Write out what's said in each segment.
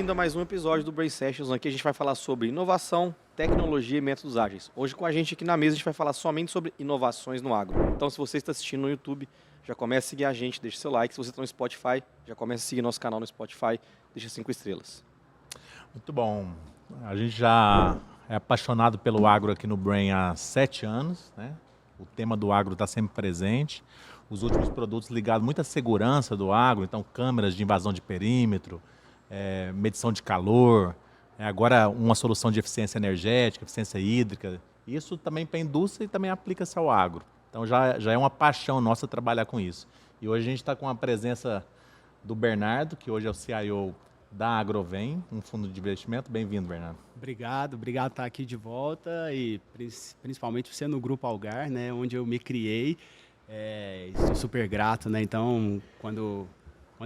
bem-vindo a mais um episódio do Brain Sessions. Aqui a gente vai falar sobre inovação, tecnologia e métodos ágeis. Hoje com a gente aqui na mesa a gente vai falar somente sobre inovações no agro. Então se você está assistindo no YouTube, já comece a seguir a gente, deixe seu like. Se você está no Spotify, já comece a seguir nosso canal no Spotify, deixa 5 estrelas. Muito bom. A gente já é apaixonado pelo agro aqui no Brain há 7 anos, né? O tema do agro está sempre presente. Os últimos produtos ligados muito à segurança do agro, então câmeras de invasão de perímetro, medição de calor, agora uma solução de eficiência energética, eficiência hídrica. Isso também para a indústria e também aplica-se ao agro. Então já é uma paixão nossa trabalhar com isso. E hoje a gente está com a presença do Bernardo, que hoje é o CIO da Agrovem, um fundo de investimento. Bem-vindo, Bernardo. Obrigado por estar aqui de volta e principalmente você no Grupo Algar, né, onde eu me criei. Estou super grato, né? Então, quando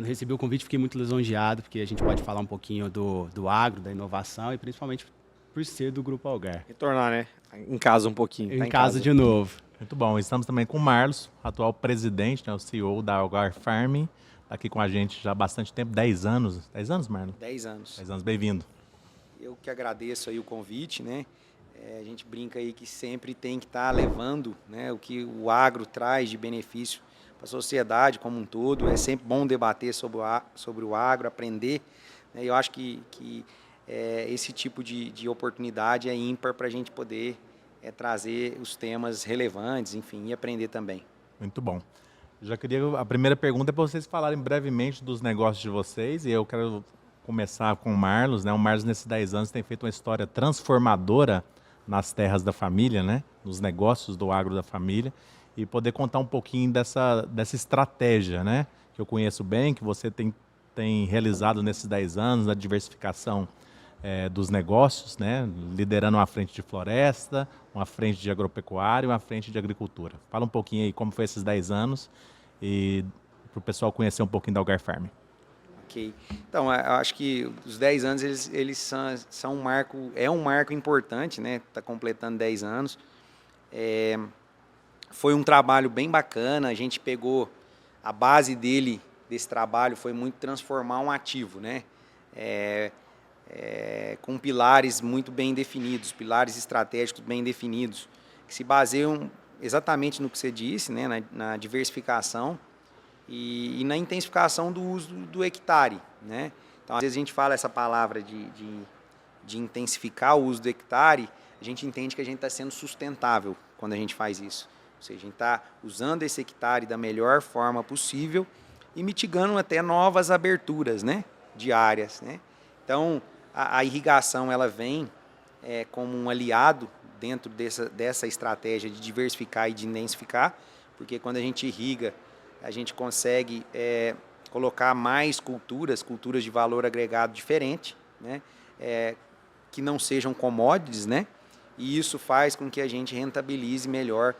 recebi o convite, fiquei muito lisonjeado, porque a gente pode falar um pouquinho do agro, da inovação e principalmente por ser do Grupo Algar. Retornar, né? Em casa um pouquinho. Em casa de novo. Muito bom. Estamos também com o Marlos, atual presidente, né, o CEO da Algar Farming. Está aqui com a gente já há bastante tempo, 10 anos. 10 anos, Marlon? 10 anos. 10 anos, bem-vindo. Eu que agradeço aí o convite, né? A gente brinca aí que sempre tem que estar levando, né, o que o agro traz de benefício para a sociedade como um todo. É sempre bom debater sobre o agro, aprender. Né? Eu acho que esse tipo de oportunidade é ímpar para a gente poder trazer os temas relevantes, enfim, e aprender também. Muito bom. A primeira pergunta é para vocês falarem brevemente dos negócios de vocês, e eu quero começar com o Marlos, né? O Marlos, nesses 10 anos, tem feito uma história transformadora nas terras da família, né? Nos negócios do agro da família, e poder contar um pouquinho dessa estratégia, né? Que eu conheço bem, que você tem realizado nesses 10 anos, na diversificação dos negócios, né? Liderando uma frente de floresta, uma frente de agropecuária e uma frente de agricultura. Fala um pouquinho aí como foi esses 10 anos e para o pessoal conhecer um pouquinho da Algar Farm. Ok. Então, eu acho que os 10 anos eles são um marco importante, né? Está completando 10 anos. Foi um trabalho bem bacana, a gente pegou a base desse trabalho, foi muito transformar um ativo, né? Com pilares muito bem definidos, pilares estratégicos bem definidos, que se baseiam exatamente no que você disse, né? Na diversificação e na intensificação do uso do hectare, né? Então, às vezes a gente fala essa palavra de intensificar o uso do hectare, a gente entende que a gente está sendo sustentável quando a gente faz isso. Ou seja, a gente está usando esse hectare da melhor forma possível e mitigando até novas aberturas, né, de áreas, né? Então, a irrigação ela vem como um aliado dentro dessa estratégia de diversificar e de intensificar, porque quando a gente irriga, a gente consegue colocar mais culturas de valor agregado diferente, né? Que não sejam commodities, né? E isso faz com que a gente rentabilize melhor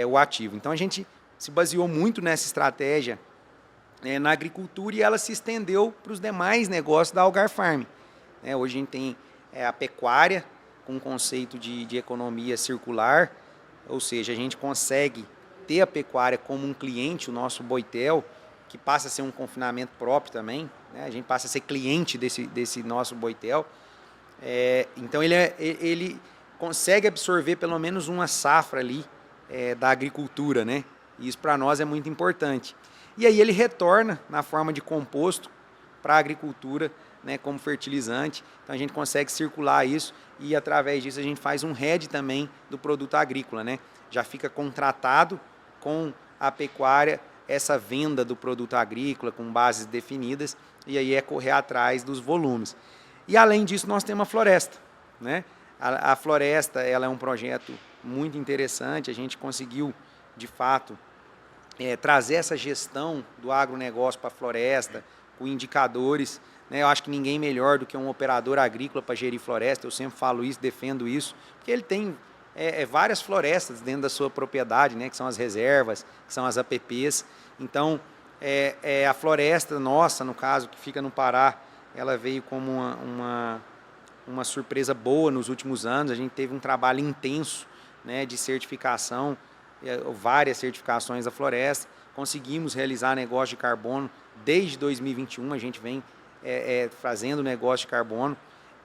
o ativo. Então, a gente se baseou muito nessa estratégia na agricultura e ela se estendeu para os demais negócios da Algar Farm. Hoje a gente tem a pecuária com um conceito de economia circular, ou seja, a gente consegue ter a pecuária como um cliente, o nosso Boitel, que passa a ser um confinamento próprio também, né? A gente passa a ser cliente desse nosso Boitel. Então ele consegue absorver pelo menos uma safra ali da agricultura, né? E isso para nós é muito importante. E aí ele retorna na forma de composto para a agricultura, né, como fertilizante. Então a gente consegue circular isso e através disso a gente faz um hedge também do produto agrícola, né? Já fica contratado com a pecuária essa venda do produto agrícola com bases definidas e aí é correr atrás dos volumes. E além disso nós temos a floresta, né? A floresta ela é um projeto muito interessante, a gente conseguiu de fato trazer essa gestão do agronegócio para a floresta com indicadores, né? Eu acho que ninguém melhor do que um operador agrícola para gerir floresta, eu sempre falo isso, defendo isso, porque ele tem várias florestas dentro da sua propriedade, né? Que são as reservas, que são as APPs. Então, a floresta nossa, no caso, que fica no Pará, ela veio como uma surpresa boa nos últimos anos. A gente teve um trabalho intenso, né, de certificação, várias certificações da floresta. Conseguimos realizar negócio de carbono desde 2021, a gente vem fazendo negócio de carbono,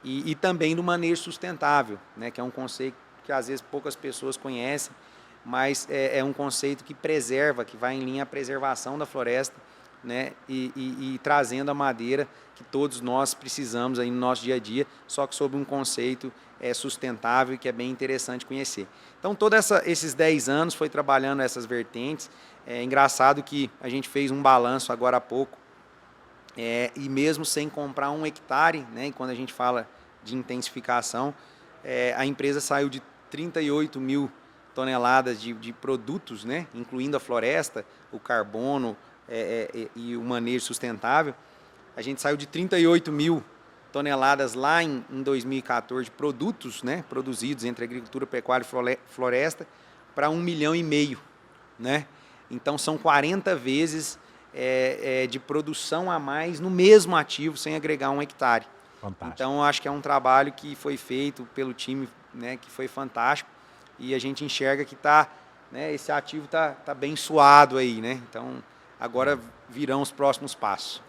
e também do manejo sustentável, né, que é um conceito que às vezes poucas pessoas conhecem, mas é um conceito que preserva, que vai em linha à preservação da floresta, né, e trazendo a madeira que todos nós precisamos aí no nosso dia a dia, só que sob um conceito sustentável, que é bem interessante conhecer. Então, todos esses 10 anos foi trabalhando essas vertentes. É engraçado que a gente fez um balanço agora há pouco, e mesmo sem comprar 1 hectare, né, e quando a gente fala de intensificação, a empresa saiu de 38 mil toneladas de produtos, né, incluindo a floresta, o carbono e o manejo sustentável. A gente saiu de 38 mil toneladas lá em 2014 de produtos, né, produzidos entre agricultura, pecuária e floresta, para 1,5 milhão, né? Então são 40 vezes de produção a mais no mesmo ativo, sem agregar 1 hectare. Fantástico. Então acho que é um trabalho que foi feito pelo time, né, que foi fantástico, e a gente enxerga que né, esse ativo tá bem suado aí, né? Então agora virão os próximos passos.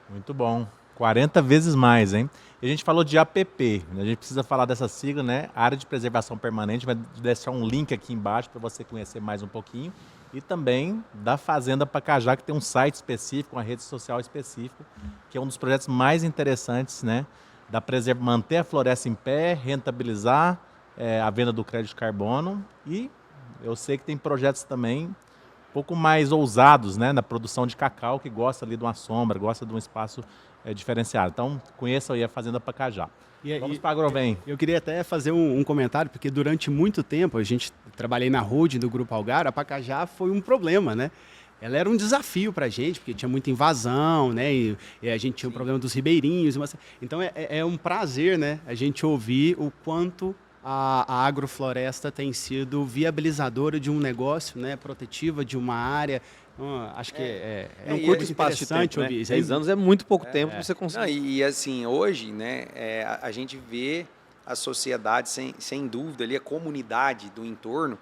Muito bom. 40 vezes mais, hein? E a gente falou de APP, né? A gente precisa falar dessa sigla, né? Área de Preservação Permanente, vai deixar um link aqui embaixo para você conhecer mais um pouquinho. E também da Fazenda Pacajá, que tem um site específico, uma rede social específica, que é um dos projetos mais interessantes, né? Manter a floresta em pé, rentabilizar a venda do crédito de carbono, e eu sei que tem projetos também um pouco mais ousados, né, na produção de cacau, que gosta ali de uma sombra, gosta de um espaço diferenciado. Então, conheçam aí a Fazenda Pacajá. Vamos para a Agrovem. Eu queria até fazer um comentário, porque durante muito tempo, trabalhei na holding do Grupo Algar, a Pacajá foi um problema, né? Ela era um desafio para a gente, porque tinha muita invasão, né? E a gente tinha o problema dos ribeirinhos. Então, é um prazer, né, a gente ouvir o quanto a agrofloresta tem sido viabilizadora de um negócio, né, protetiva de uma área. Acho que é um curto espaço de tempo, né? 10 anos é muito pouco tempo para você conseguir. E assim, hoje, né, a gente vê a sociedade, sem dúvida, ali, a comunidade do entorno,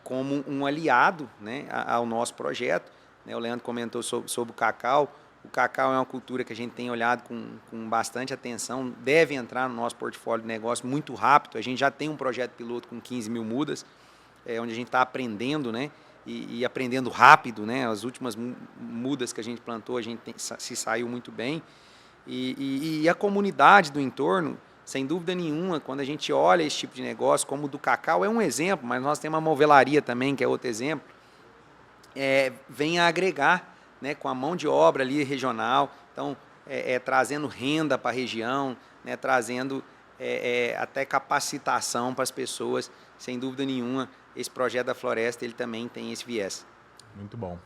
como um aliado, né, ao nosso projeto. O Leandro comentou sobre o cacau. O cacau é uma cultura que a gente tem olhado com bastante atenção, deve entrar no nosso portfólio de negócio muito rápido. A gente já tem um projeto piloto com 15 mil mudas, onde a gente está aprendendo, né, e aprendendo rápido, né. As últimas mudas que a gente plantou, a gente se saiu muito bem. E a comunidade do entorno, sem dúvida nenhuma, quando a gente olha esse tipo de negócio, como o do cacau, é um exemplo, mas nós temos uma movelaria também, que é outro exemplo, vem a agregar, né, com a mão de obra ali regional, então trazendo renda para a região, né, trazendo até capacitação para as pessoas. Sem dúvida nenhuma, esse projeto da floresta ele também tem esse viés. Muito bom.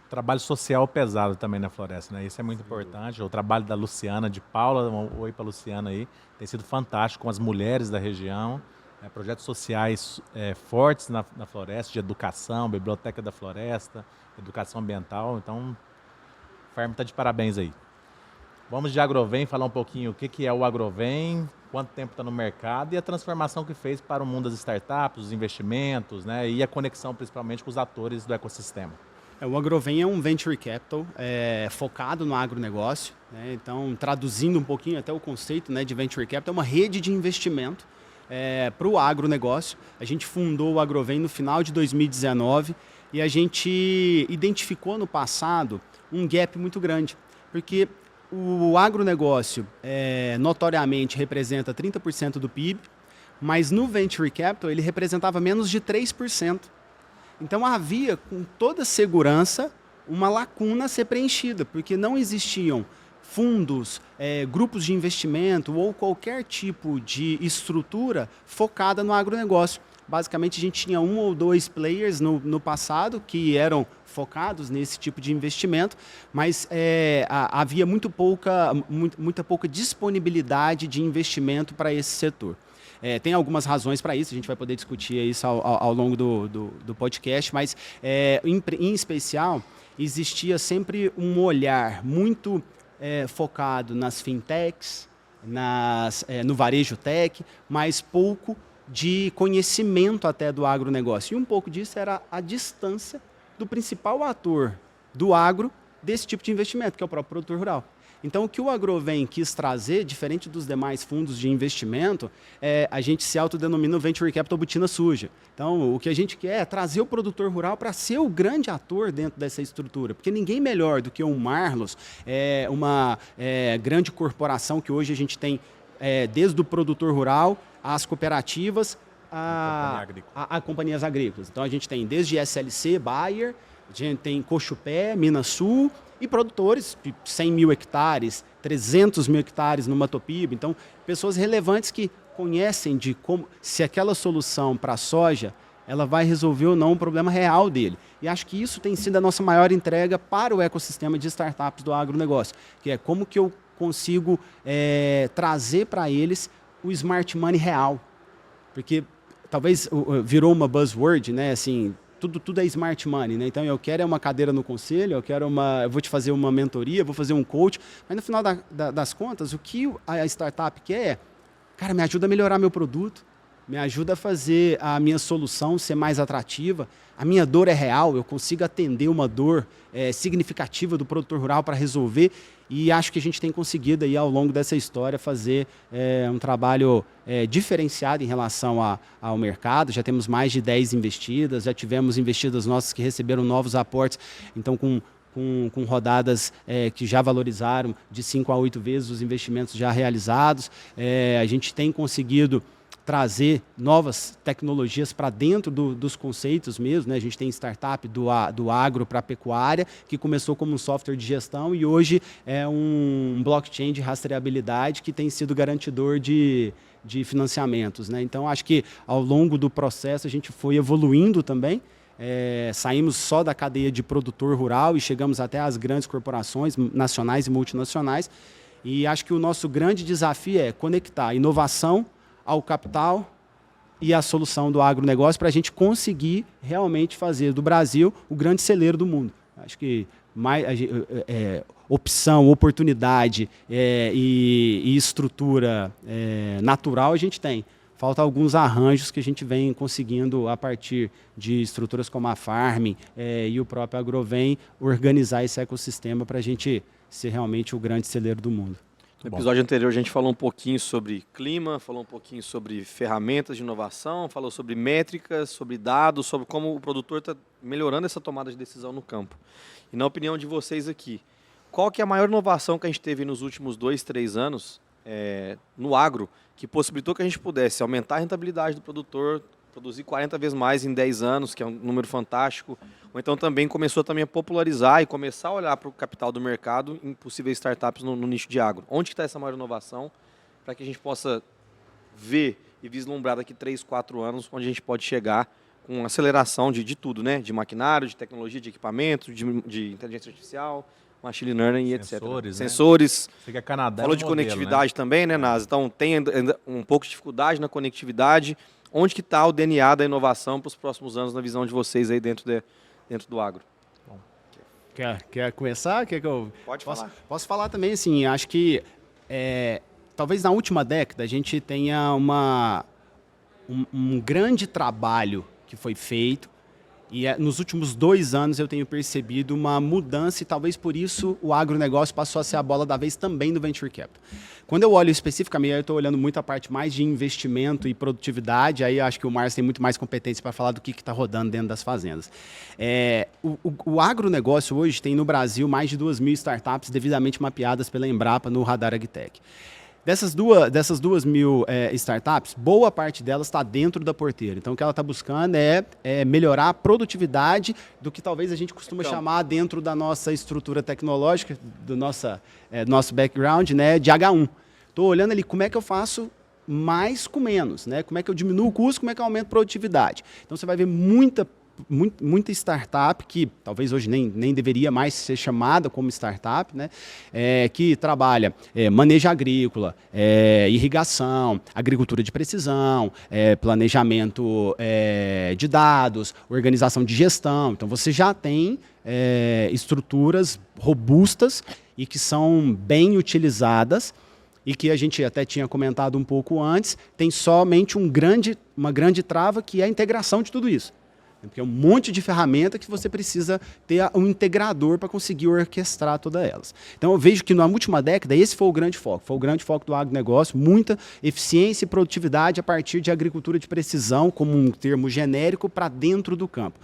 Trabalho social pesado também na floresta, né? Isso é muito importante. O trabalho da Luciana de Paula, um oi para a Luciana aí, tem sido fantástico com as mulheres da região. Projetos sociais fortes na floresta, de educação, biblioteca da floresta, educação ambiental. Então, o Farm está de parabéns aí. Vamos de Agrovem, falar um pouquinho o que é o Agrovem, quanto tempo está no mercado e a transformação que fez para o mundo das startups, os investimentos, né, e a conexão principalmente com os atores do ecossistema. O Agrovem é um venture capital focado no agronegócio, né? Então, traduzindo um pouquinho até o conceito, né, de venture capital, é uma rede de investimento para o agronegócio. A gente fundou o Agrovem no final de 2019 e a gente identificou no passado um gap muito grande, porque o agronegócio notoriamente representa 30% do PIB, mas no venture capital ele representava menos de 3%. Então havia, com toda segurança, uma lacuna a ser preenchida, porque não existiam fundos, grupos de investimento ou qualquer tipo de estrutura focada no agronegócio. Basicamente, a gente tinha 1 ou 2 players no passado que eram focados nesse tipo de investimento, mas havia muita pouca disponibilidade de investimento para esse setor. Tem algumas razões para isso, a gente vai poder discutir isso ao longo do podcast, mas em especial existia sempre um olhar muito focado nas fintechs, no varejo tech, mas pouco de conhecimento até do agronegócio. E um pouco disso era a distância do principal ator do agro desse tipo de investimento, que é o próprio produtor rural. Então, o que o Agrovem quis trazer, diferente dos demais fundos de investimento, a gente se autodenomina o Venture Capital Botina Suja. Então, o que a gente quer é trazer o produtor rural para ser o grande ator dentro dessa estrutura, porque ninguém melhor do que o Marlos, uma grande corporação que hoje a gente tem desde o produtor rural, às cooperativas, a companhias agrícolas. Então, a gente tem desde SLC, Bayer, a gente tem Cochupé, Minas Sul, e produtores de 100 mil hectares, 300 mil hectares no Matopiba. Então, pessoas relevantes que conhecem de como, se aquela solução para a soja, ela vai resolver ou não o problema real dele. E acho que isso tem sido a nossa maior entrega para o ecossistema de startups do agronegócio, que é como que eu consigo trazer para eles o smart money real. Porque talvez virou uma buzzword, né? Assim, tudo é smart money, né? Então eu quero uma cadeira no conselho, eu vou te fazer uma mentoria, vou fazer um coach, mas no final das contas, o que a startup quer é, cara, me ajuda a melhorar meu produto, me ajuda a fazer a minha solução ser mais atrativa, a minha dor é real, eu consigo atender uma dor significativa do produtor rural para resolver, e acho que a gente tem conseguido aí ao longo dessa história fazer um trabalho diferenciado em relação ao mercado. Já temos mais de 10 investidas, já tivemos investidas nossas que receberam novos aportes, então com rodadas que já valorizaram de 5 a 8 vezes os investimentos já realizados. A gente tem conseguido trazer novas tecnologias para dentro dos conceitos mesmo, né? A gente tem startup do agro para a pecuária, que começou como um software de gestão e hoje é um blockchain de rastreabilidade que tem sido garantidor de financiamentos, né? Então, acho que ao longo do processo a gente foi evoluindo também, saímos só da cadeia de produtor rural e chegamos até às grandes corporações nacionais e multinacionais, e acho que o nosso grande desafio é conectar inovação ao capital e à solução do agronegócio para a gente conseguir realmente fazer do Brasil o grande celeiro do mundo. Acho que opção, oportunidade e estrutura natural a gente tem. Falta alguns arranjos que a gente vem conseguindo, a partir de estruturas como a Farming e o próprio Agrovem, organizar esse ecossistema para a gente ser realmente o grande celeiro do mundo. No episódio anterior a gente falou um pouquinho sobre clima, falou um pouquinho sobre ferramentas de inovação, falou sobre métricas, sobre dados, sobre como o produtor está melhorando essa tomada de decisão no campo. E na opinião de vocês aqui, qual que é a maior inovação que a gente teve nos últimos 2, 3 anos no agro, que possibilitou que a gente pudesse aumentar a rentabilidade do produtor, produzir 40 vezes mais em 10 anos, que é um número fantástico, ou então também começou também a popularizar e começar a olhar para o capital do mercado em possíveis startups no nicho de agro. Onde está essa maior inovação para que a gente possa ver e vislumbrar daqui 3, 4 anos onde a gente pode chegar com aceleração de tudo, né? De maquinário, de tecnologia, de equipamento, de inteligência artificial, machine learning e etc. Sensores. Fica Canadá. Falou de modelo, conectividade, né? Também, né, Nasa? Então tem ainda um pouco de dificuldade na conectividade. Onde que está o DNA da inovação para os próximos anos, na visão de vocês aí dentro do agro? Bom. Quer começar? Quer que eu Pode falar. Posso falar também, assim, acho que talvez na última década a gente tenha um grande trabalho que foi feito, e nos últimos 2 anos eu tenho percebido uma mudança, e talvez por isso o agronegócio passou a ser a bola da vez também do Venture Capital. Quando eu olho especificamente, eu estou olhando muito a parte mais de investimento e produtividade, aí eu acho que o Márcio tem muito mais competência para falar do que está rodando dentro das fazendas. O agronegócio hoje tem no Brasil mais de 2.000 startups devidamente mapeadas pela Embrapa no Radar AgTech. Dessas 2.000 startups, boa parte delas está dentro da porteira. Então, o que ela está buscando é melhorar a produtividade do que talvez a gente costuma chamar dentro da nossa estrutura tecnológica, do nosso background, né, de H1. Estou olhando ali como é que eu faço mais com menos, né? Como é que eu diminuo o custo, como é que eu aumento a produtividade. Então, você vai ver muita startup que talvez hoje nem deveria mais ser chamada como startup, né? Que trabalha manejo agrícola, irrigação, agricultura de precisão, planejamento de dados, organização de gestão. Então, você já tem estruturas robustas e que são bem utilizadas, e que a gente até tinha comentado um pouco antes, tem somente uma grande trava, que é a integração de tudo isso. Porque é um monte de ferramenta que você precisa ter um integrador para conseguir orquestrar todas elas. Então eu vejo que na última década esse foi o grande foco do agronegócio, muita eficiência e produtividade a partir de agricultura de precisão, como um termo genérico, para dentro do campo.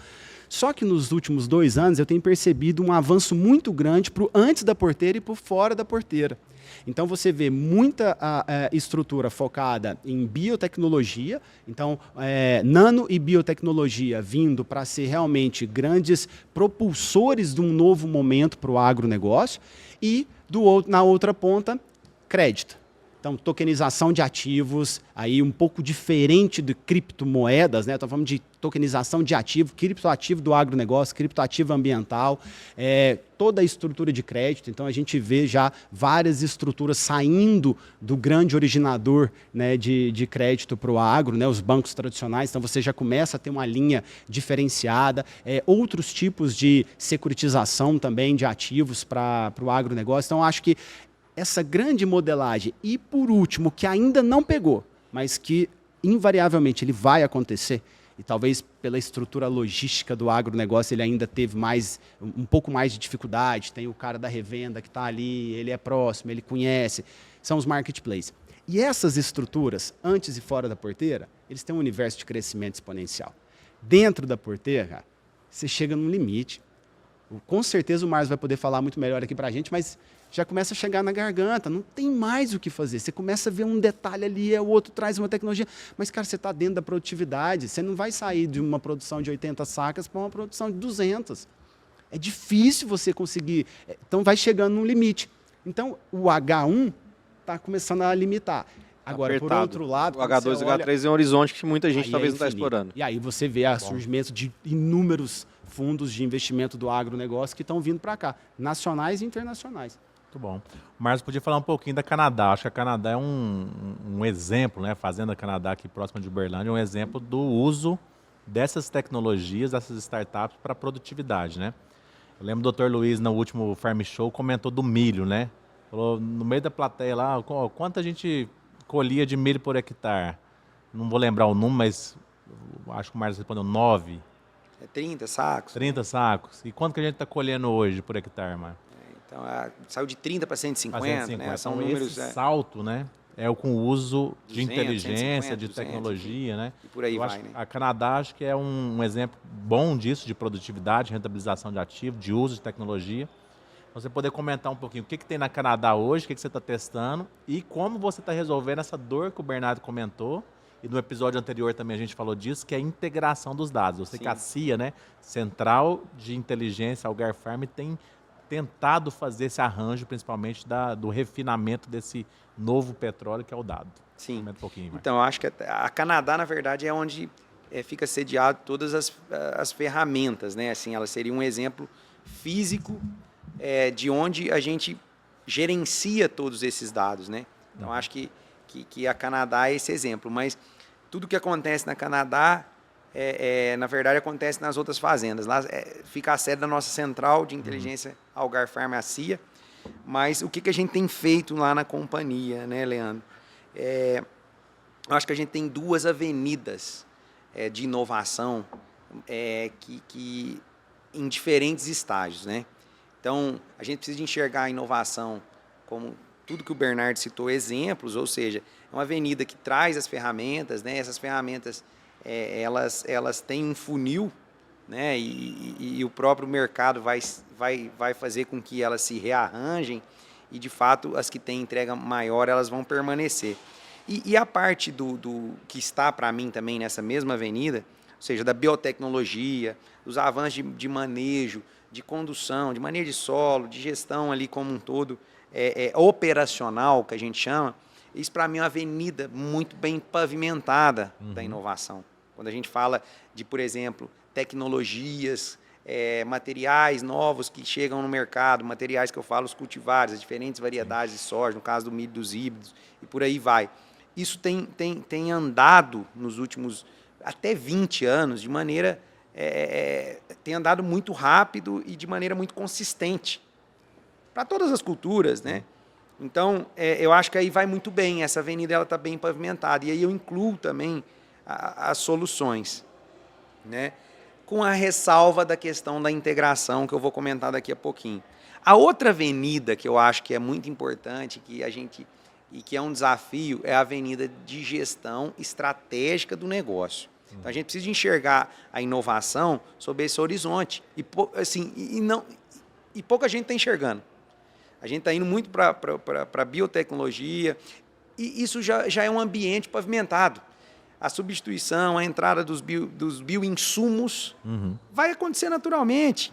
Só que nos últimos 2 anos eu tenho percebido um avanço muito grande para o antes da porteira e para o fora da porteira. Então você vê muita estrutura focada em biotecnologia, então nano e biotecnologia vindo para ser realmente grandes propulsores de um novo momento para o agronegócio e na outra ponta, crédito. Então, tokenização de ativos, aí um pouco diferente de criptomoedas, né? Estamos falando de tokenização de ativo, criptoativo do agronegócio, criptoativo ambiental, toda a estrutura de crédito. Então, a gente vê já várias estruturas saindo do grande originador, né, de crédito para o agro, né, os bancos tradicionais. Então, você já começa a ter uma linha diferenciada, outros tipos de securitização também de ativos para o agronegócio. Então, acho que essa grande modelagem, e por último, que ainda não pegou, mas que invariavelmente ele vai acontecer, e talvez pela estrutura logística do agronegócio ele ainda teve um pouco mais de dificuldade, tem o cara da revenda que está ali, ele é próximo, ele conhece, são os marketplaces. E essas estruturas, antes e fora da porteira, eles têm um universo de crescimento exponencial. Dentro da porteira, você chega num limite. Com certeza o Marcos vai poder falar muito melhor aqui para a gente, mas já começa a chegar na garganta, não tem mais o que fazer. Você começa a ver um detalhe ali, o outro traz uma tecnologia, mas, cara, você está dentro da produtividade, você não vai sair de uma produção de 80 sacas para uma produção de 200. É difícil você conseguir, então vai chegando num limite. Então, o H1 está começando a limitar. Agora, Apertado. por outro lado... O H2 e o H3 é um horizonte que muita gente talvez não está infinito. explorando. E aí você vê o surgimento de inúmeros fundos de investimento do agronegócio que estão vindo para cá, nacionais e internacionais. Muito bom. O Marcos podia falar um pouquinho da Canadá. Acho que a Canadá é um exemplo, né? A Fazenda Canadá, aqui próxima de Uberlândia, é um exemplo do uso dessas tecnologias, dessas startups para produtividade, né? Eu lembro do Dr. Luiz, no último Farm Show, comentou do milho, né? Falou, no meio da plateia lá, quanto a gente colhia de milho por hectare? Não vou lembrar o número, mas acho que o Marcos respondeu 9. 30 sacos. 30 sacos. E quanto que a gente está colhendo hoje por hectare, Marcos? Então, saiu de 30 para 150, 150. né? São Então, números... esse salto, né? É o com o uso de 200, inteligência, 150, de 200, tecnologia, né? E por aí Eu vai, acho né? que a Canadá acho que é um exemplo bom disso, de produtividade, rentabilização de ativo, de uso de tecnologia. Você poder comentar um pouquinho o que tem na Canadá hoje, o que você está testando e como você está resolvendo essa dor que o Bernardo comentou. E no episódio anterior também a gente falou disso, que é a integração dos dados. Eu sei que a CIA, né, Central de Inteligência Algar Farm, tem tentado fazer esse arranjo, principalmente do refinamento desse novo petróleo que é o dado. Sim. Comenta um pouquinho, Marcos. Então, eu acho que a Canadá, na verdade, é onde fica sediado todas as ferramentas, né? Assim, ela seria um exemplo físico de onde a gente gerencia todos esses dados, né? Então, acho que a Canadá é esse exemplo. Mas tudo que acontece na Canadá, na verdade, acontece nas outras fazendas. Lá fica a sede da nossa central de inteligência Algar Farm, a CIA. Mas o que a gente tem feito lá na companhia, né, Leandro? Eu acho que a gente tem 2 avenidas de inovação que em diferentes estágios, né? Então, a gente precisa de enxergar a inovação como tudo que o Bernardo citou, exemplos, ou seja, é uma avenida que traz as ferramentas, né? Essas ferramentas, elas têm um funil, né? E o próprio mercado vai fazer com que elas se rearranjem e, de fato, as que têm entrega maior, elas vão permanecer. E a parte do que está, para mim, também nessa mesma avenida, ou seja, da biotecnologia, dos avanços de manejo, de condução, de manejo de solo, de gestão ali como um todo, operacional, que a gente chama, isso para mim é uma avenida muito bem pavimentada da inovação. Quando a gente fala de, por exemplo, tecnologias, materiais novos que chegam no mercado, materiais que eu falo, os cultivares, as diferentes variedades de soja, no caso do milho, dos híbridos, e por aí vai. Isso tem andado nos últimos até 20 anos de maneira... tem andado muito rápido e de maneira muito consistente para todas as culturas, né? Então, eu acho que aí vai muito bem, essa avenida está bem pavimentada, e aí eu incluo também as soluções, né? com a ressalva da questão da integração, que eu vou comentar daqui a pouquinho. A outra avenida que eu acho que é muito importante, e que é um desafio, é a avenida de gestão estratégica do negócio. Então, a gente precisa enxergar a inovação sob esse horizonte. E pouca gente está enxergando. A gente está indo muito para a biotecnologia, e isso já é um ambiente pavimentado. A substituição, a entrada dos bioinsumos vai acontecer naturalmente,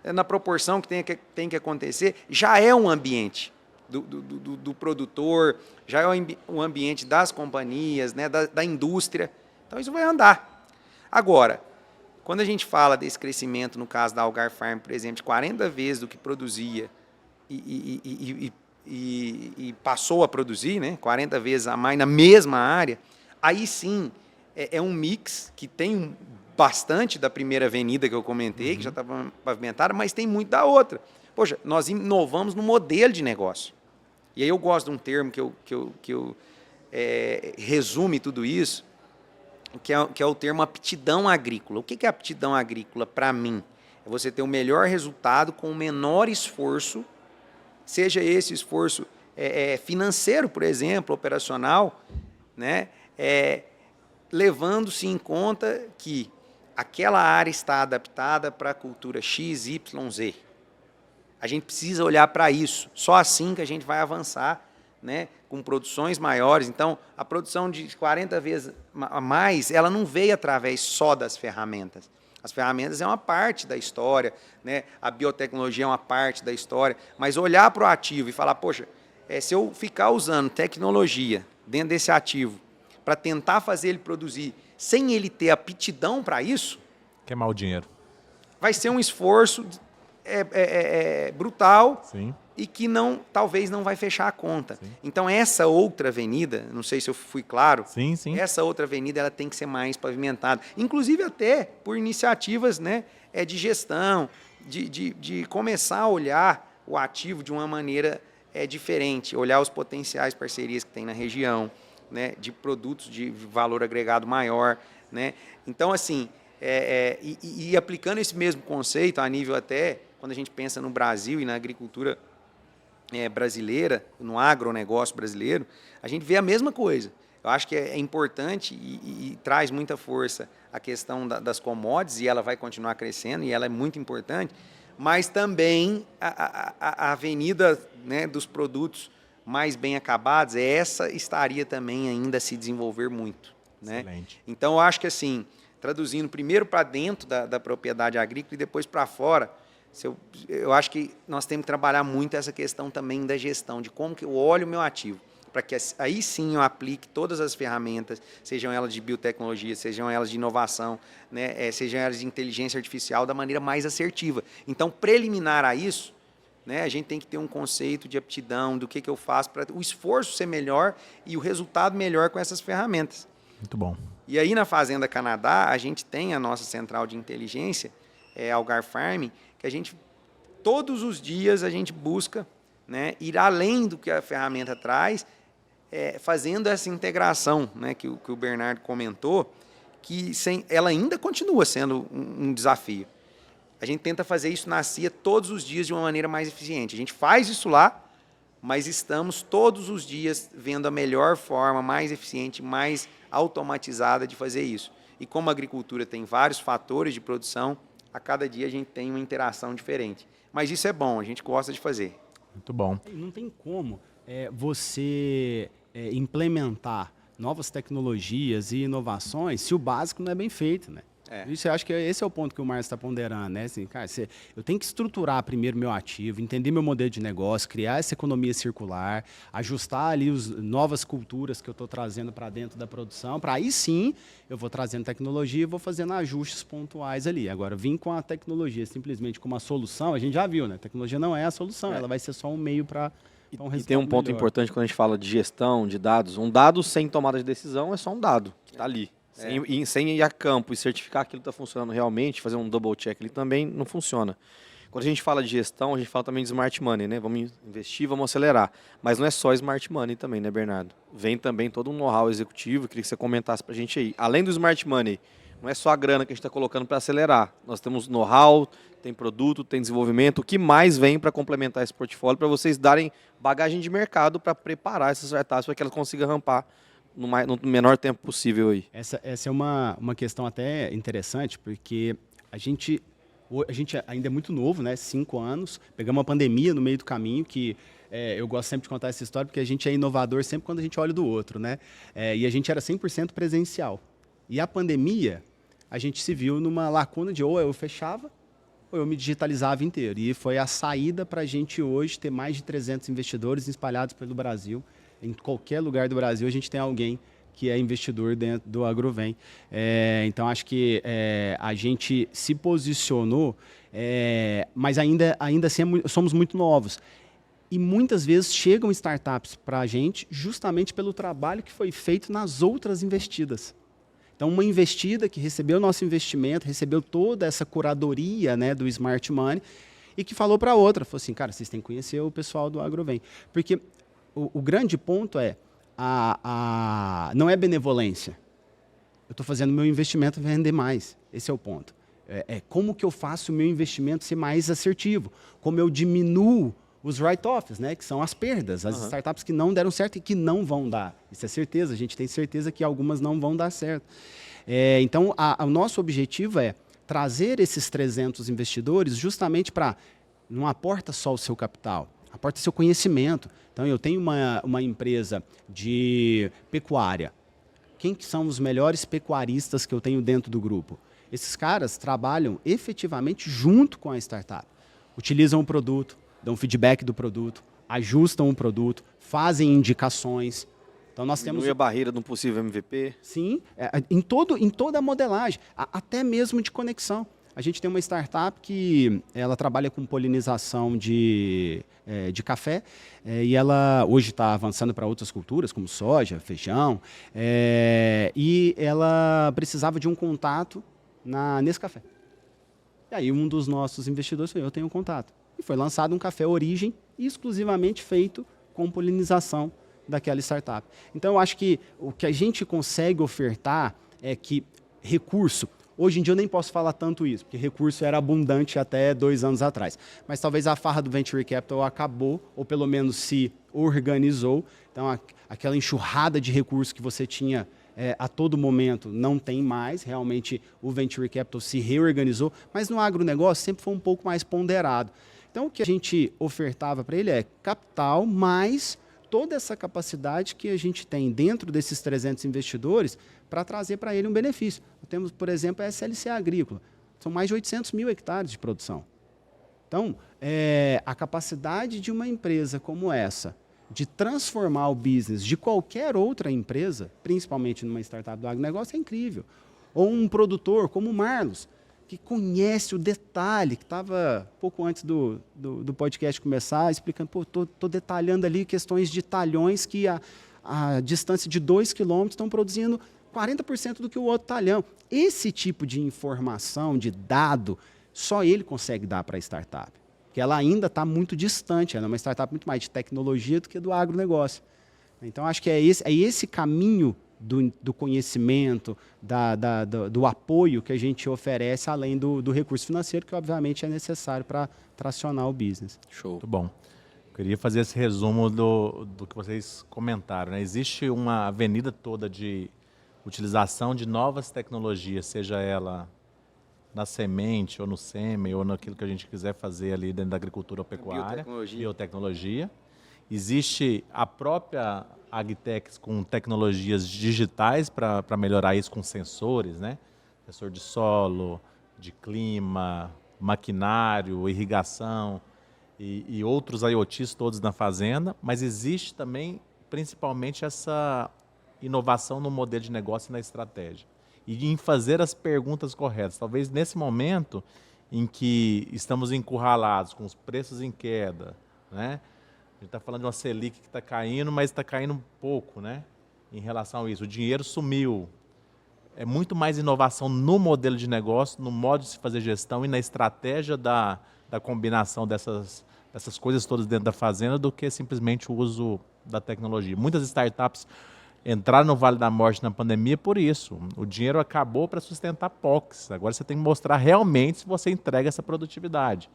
na proporção que tem que acontecer. Já é um ambiente do produtor, já é um ambiente das companhias, né, da indústria. Então, isso vai andar. Agora, quando a gente fala desse crescimento, no caso da Algar Farm, por exemplo, de 40 vezes do que produzia e passou a produzir, né, 40 vezes a mais na mesma área, aí sim é um mix que tem bastante da primeira avenida que eu comentei, que já estava pavimentada, mas tem muito da outra. Poxa, nós inovamos no modelo de negócio. E aí eu gosto de um termo que resume tudo isso, que é o termo aptidão agrícola. O que é aptidão agrícola para mim? É você ter o melhor resultado com o menor esforço, seja esse esforço financeiro, por exemplo, operacional, né? Levando-se em conta que aquela área está adaptada para a cultura X, Y, Z. A gente precisa olhar para isso. Só assim que a gente vai avançar, né, com produções maiores. Então, a produção de 40 vezes a mais, ela não veio através só das ferramentas. As ferramentas é uma parte da história, né? A biotecnologia é uma parte da história, mas olhar para o ativo e falar, poxa, se eu ficar usando tecnologia dentro desse ativo para tentar fazer ele produzir sem ele ter aptidão para isso, Queimar o dinheiro. vai ser um esforço brutal. Sim. E que talvez não vai fechar a conta. Sim. Então, essa outra avenida, não sei se eu fui claro, Sim, sim. essa outra avenida ela tem que ser mais pavimentada. Inclusive até por iniciativas, né, de gestão, de começar a olhar o ativo de uma maneira diferente, olhar os potenciais parcerias que tem na região, né, de produtos de valor agregado maior. Né? Então, assim, e aplicando esse mesmo conceito a nível até, quando a gente pensa no Brasil e na agricultura brasileira, no agronegócio brasileiro, a gente vê a mesma coisa. Eu acho que é importante e traz muita força a questão das commodities, e ela vai continuar crescendo, e ela é muito importante, mas também a avenida, né, dos produtos mais bem acabados, essa estaria também ainda a se desenvolver muito. Né? Excelente. Então, eu acho que, assim, traduzindo primeiro para dentro da propriedade agrícola e depois para fora, eu acho que nós temos que trabalhar muito essa questão também da gestão, de como que eu olho o meu ativo, para que aí sim eu aplique todas as ferramentas, sejam elas de biotecnologia, sejam elas de inovação, né, sejam elas de inteligência artificial, da maneira mais assertiva. Então, preliminar a isso, né, a gente tem que ter um conceito de aptidão, do que eu faço para o esforço ser melhor e o resultado melhor com essas ferramentas. Muito bom. E aí, na Fazenda Canadá, a gente tem a nossa central de inteligência, Algar Farm, que a gente, todos os dias, a gente busca, né, ir além do que a ferramenta traz, fazendo essa integração, né, que o Bernardo comentou, que ela ainda continua sendo um desafio. A gente tenta fazer isso na CIA todos os dias de uma maneira mais eficiente. A gente faz isso lá, mas estamos todos os dias vendo a melhor forma, mais eficiente, mais automatizada de fazer isso. E como a agricultura tem vários fatores de produção, a cada dia a gente tem uma interação diferente. Mas isso é bom, a gente gosta de fazer. Muito bom. Não tem como você implementar novas tecnologias e inovações se o básico não é bem feito, né? Isso eu acho que esse é o ponto que o Márcio está ponderando, né? Assim, cara, eu tenho que estruturar primeiro meu ativo, entender meu modelo de negócio, criar essa economia circular, ajustar ali as novas culturas que eu estou trazendo para dentro da produção, para aí sim eu vou trazendo tecnologia e vou fazendo ajustes pontuais ali. Agora, vir com a tecnologia simplesmente como uma solução, a gente já viu, né? A tecnologia não é a solução, ela vai ser só um meio para um resultado E tem um ponto melhor. importante quando a gente fala de gestão, de dados. Um dado sem tomada de decisão é só um dado, que está ali. Sem ir a campo e certificar que aquilo está funcionando realmente, fazer um double check ali também não funciona. Quando a gente fala de gestão, a gente fala também de smart money, né? Vamos investir, vamos acelerar. Mas não é só smart money também, né, Bernardo? Vem também todo um know-how executivo, queria que você comentasse para a gente aí. Além do smart money, não é só a grana que a gente está colocando para acelerar. Nós temos know-how, tem produto, tem desenvolvimento. O que mais vem para complementar esse portfólio para vocês darem bagagem de mercado para preparar essas startups para que elas consigam rampar no menor tempo possível aí? Essa é uma questão até interessante, porque a gente ainda é muito novo, né? 5 anos, pegamos uma pandemia no meio do caminho, que eu gosto sempre de contar essa história, porque a gente é inovador sempre quando a gente olha do outro, né? E a gente era 100% presencial. E a pandemia, a gente se viu numa lacuna de ou eu fechava, ou eu me digitalizava inteiro. E foi a saída para a gente hoje ter mais de 300 investidores espalhados pelo Brasil. Em qualquer lugar do Brasil, a gente tem alguém que é investidor dentro do Agrovem. Então, acho que a gente se posicionou, mas ainda assim somos muito novos. E muitas vezes chegam startups para a gente justamente pelo trabalho que foi feito nas outras investidas. Então, uma investida que recebeu o nosso investimento, recebeu toda essa curadoria, né, do Smart Money, e que falou para a outra, falou assim, cara, vocês têm que conhecer o pessoal do Agrovem. Porque o grande ponto não é benevolência. Eu estou fazendo meu investimento render mais. Esse é o ponto. Como que eu faço o meu investimento ser mais assertivo? Como eu diminuo os write-offs, né, que são as perdas, as startups que não deram certo e que não vão dar. Isso é certeza, a gente tem certeza que algumas não vão dar certo. Então, o nosso objetivo é trazer esses 300 investidores justamente para, não aporta só o seu capital, aporta seu conhecimento. Então, eu tenho uma empresa de pecuária. Quem que são os melhores pecuaristas que eu tenho dentro do grupo? Esses caras trabalham efetivamente junto com a startup. Utilizam o produto, dão feedback do produto, ajustam o produto, fazem indicações. Então nós temos a barreira de um possível MVP. Sim, em toda a modelagem, até mesmo de conexão. A gente tem uma startup que ela trabalha com polinização de café e ela hoje está avançando para outras culturas, como soja, feijão, e ela precisava de um contato nesse café. E aí um dos nossos investidores falou, eu tenho um contato. E foi lançado um café origem exclusivamente feito com polinização daquela startup. Então, eu acho que o que a gente consegue ofertar é que recurso, hoje em dia eu nem posso falar tanto isso, porque recurso era abundante até 2 anos atrás. Mas talvez a farra do Venture Capital acabou, ou pelo menos se organizou. Então, aquela enxurrada de recursos que você tinha a todo momento não tem mais. Realmente, o Venture Capital se reorganizou, mas no agronegócio sempre foi um pouco mais ponderado. Então, o que a gente ofertava para ele é capital, mais toda essa capacidade que a gente tem dentro desses 300 investidores para trazer para ele um benefício. Temos, por exemplo, a SLC Agrícola. São mais de 800 mil hectares de produção. Então, a capacidade de uma empresa como essa de transformar o business de qualquer outra empresa, principalmente numa startup do agronegócio, é incrível. Ou um produtor como o Marlos, que conhece o detalhe, que estava pouco antes do podcast começar, explicando, estou detalhando ali questões de talhões que a distância de 2 quilômetros estão produzindo 40% do que o outro talhão. Esse tipo de informação, de dado, só ele consegue dar para a startup, porque ela ainda está muito distante, ela é uma startup muito mais de tecnologia do que do agronegócio. Então, acho que é esse caminho do conhecimento, do apoio que a gente oferece, além do recurso financeiro, que obviamente é necessário para tracionar o business. Show. Muito bom. Eu queria fazer esse resumo do que vocês comentaram, né? Existe uma avenida toda de utilização de novas tecnologias, seja ela na semente, ou no sêmen, ou naquilo que a gente quiser fazer ali dentro da agricultura ou pecuária, biotecnologia. Existe a própria Agtech com tecnologias digitais para melhorar isso com sensores, né? Sensor de solo, de clima, maquinário, irrigação e outros IoTs todos na fazenda, mas existe também, principalmente, essa inovação no modelo de negócio e na estratégia. E em fazer as perguntas corretas. Talvez nesse momento em que estamos encurralados, com os preços em queda, né? A gente está falando de uma Selic que está caindo, mas está caindo pouco, né? Em relação a isso. O dinheiro sumiu. É muito mais inovação no modelo de negócio, no modo de se fazer gestão e na estratégia da combinação dessas coisas todas dentro da fazenda do que simplesmente o uso da tecnologia. Muitas startups entraram no Vale da Morte na pandemia por isso. O dinheiro acabou para sustentar POCs. Agora você tem que mostrar realmente se você entrega essa produtividade.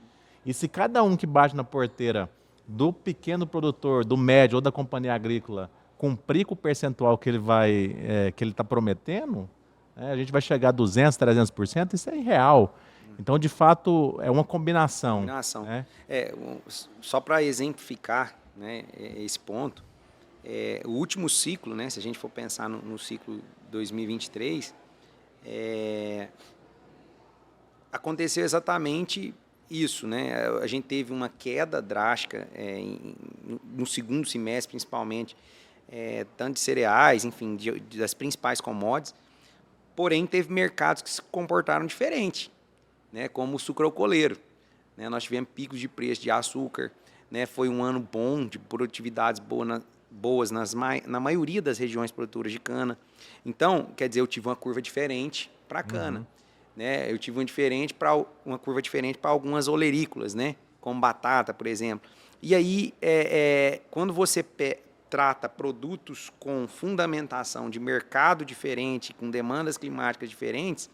E se cada um que bate na porteira do pequeno produtor, do médio ou da companhia agrícola cumprir com o percentual que ele está prometendo, a gente vai chegar a 200%, 300%, isso é irreal. Então, de fato, é uma combinação. Né? Só para exemplificar, né, esse ponto, o último ciclo, né, se a gente for pensar no ciclo 2023, aconteceu exatamente isso, né? A gente teve uma queda drástica no segundo semestre, principalmente, tanto de cereais, enfim, das principais commodities, porém teve mercados que se comportaram diferente, né? Como o sucroalcooleiro, né? Nós tivemos picos de preço de açúcar, né? Foi um ano bom, de produtividades boas na maioria das regiões produtoras de cana. Então, quer dizer, eu tive uma curva diferente para a cana. Né? Eu tive uma curva diferente para algumas olerícolas, né? Como batata, por exemplo. E aí, quando você trata produtos com fundamentação de mercado diferente, com demandas climáticas diferentes,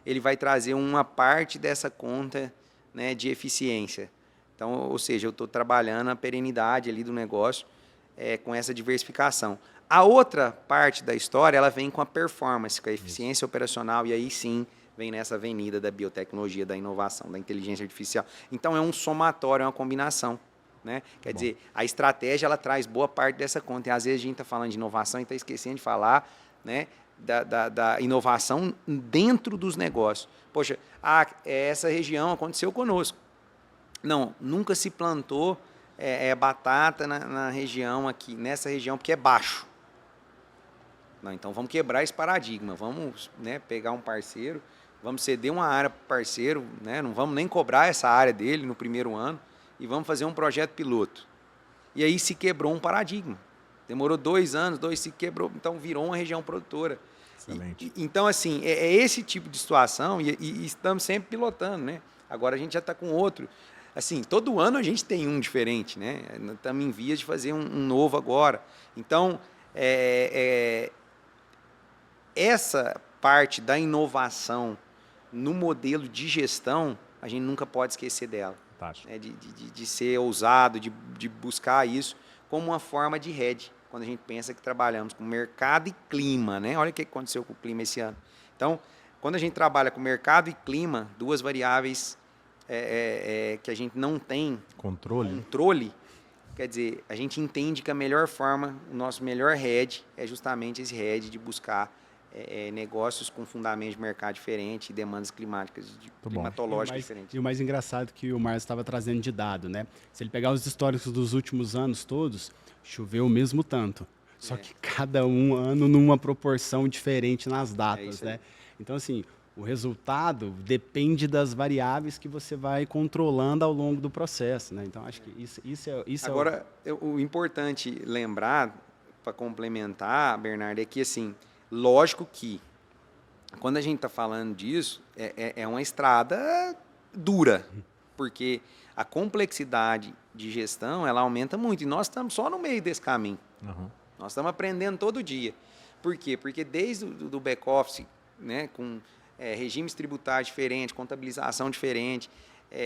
ele vai trazer uma parte dessa conta, né, de eficiência. Então, ou seja, eu estou trabalhando a perenidade ali do negócio com essa diversificação. A outra parte da história, ela vem com a performance, com a eficiência operacional, e aí sim vem nessa avenida da biotecnologia, da inovação, da inteligência artificial. Então, é um somatório, é uma combinação. Né? Quer dizer, a estratégia ela traz boa parte dessa conta. E às vezes a gente está falando de inovação e está esquecendo de falar, né, da inovação dentro dos negócios. Poxa, essa região aconteceu conosco. Não, nunca se plantou batata na região aqui, nessa região, porque é baixo. Não, então vamos quebrar esse paradigma, vamos, né, pegar um parceiro, vamos ceder uma área para o parceiro, né, não vamos nem cobrar essa área dele no primeiro ano e vamos fazer um projeto piloto. E aí se quebrou um paradigma. Demorou 2 anos, se quebrou, então virou uma região produtora. Excelente. Então, assim, é esse tipo de situação e estamos sempre pilotando, né? Agora a gente já está com outro. Assim, todo ano a gente tem um diferente, né? Estamos em vias de fazer um novo agora. Então, essa parte da inovação no modelo de gestão, a gente nunca pode esquecer dela. Né? De ser ousado, de buscar isso como uma forma de hedge, quando a gente pensa que trabalhamos com mercado e clima. Né? Olha o que aconteceu com o clima esse ano. Então, quando a gente trabalha com mercado e clima, 2 variáveis que a gente não tem controle, quer dizer, a gente entende que a melhor forma, o nosso melhor hedge é justamente esse hedge de buscar negócios com fundamentos de mercado diferente e demandas climáticas, climatológicas diferentes. E o mais engraçado que o Márcio estava trazendo de dado, né? Se ele pegar os históricos dos últimos anos todos, choveu o mesmo tanto. Só que cada ano numa proporção diferente nas datas, né? Então, assim, o resultado depende das variáveis que você vai controlando ao longo do processo, né? Então, acho que isso Agora, o importante lembrar, para complementar, Bernardo, é que, assim, lógico que, quando a gente está falando disso, é uma estrada dura, porque a complexidade de gestão, ela aumenta muito, e nós estamos só no meio desse caminho. Nós estamos aprendendo todo dia. Por quê? Porque desde o back-office, né, com regimes tributários diferentes, contabilização diferente,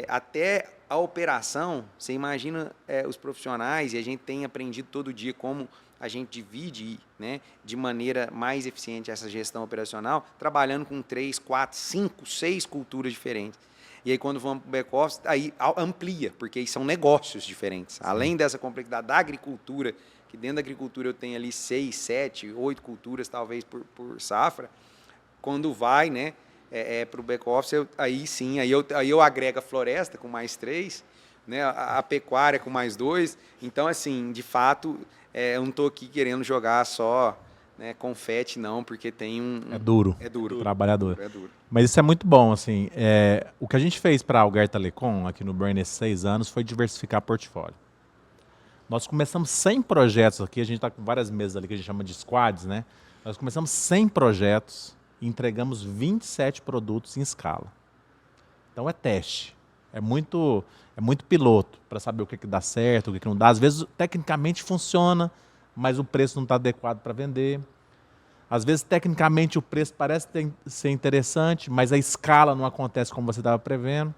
até a operação, você imagina os profissionais, e a gente tem aprendido todo dia como a gente divide, né, de maneira mais eficiente essa gestão operacional, trabalhando com 3, 4, 5, 6 culturas diferentes. E aí, quando vamos para o back-office, aí amplia, porque aí são negócios diferentes. Sim. Além dessa complexidade da agricultura, que dentro da agricultura eu tenho ali 6, 7, 8 culturas, talvez, por safra, quando vai, né, para o back-office, aí sim, aí eu agrego a floresta com mais 3, né, a pecuária com mais 2. Então, assim, de fato, eu não estou aqui querendo jogar só, né, confete, não, porque tem É duro. É duro. Trabalhador. É duro. Mas isso é muito bom, assim. O que a gente fez para a Algar Telecom, aqui no Burn, nesses 6 anos, foi diversificar portfólio. Nós começamos 100 projetos aqui, a gente está com várias mesas ali que a gente chama de squads, né? Nós começamos 100 projetos e entregamos 27 produtos em escala. Então é teste. É muito piloto para saber o que dá certo, o que não dá. Às vezes, tecnicamente, funciona, mas o preço não está adequado para vender. Às vezes, tecnicamente, o preço parece ser interessante, mas a escala não acontece como você estava prevendo.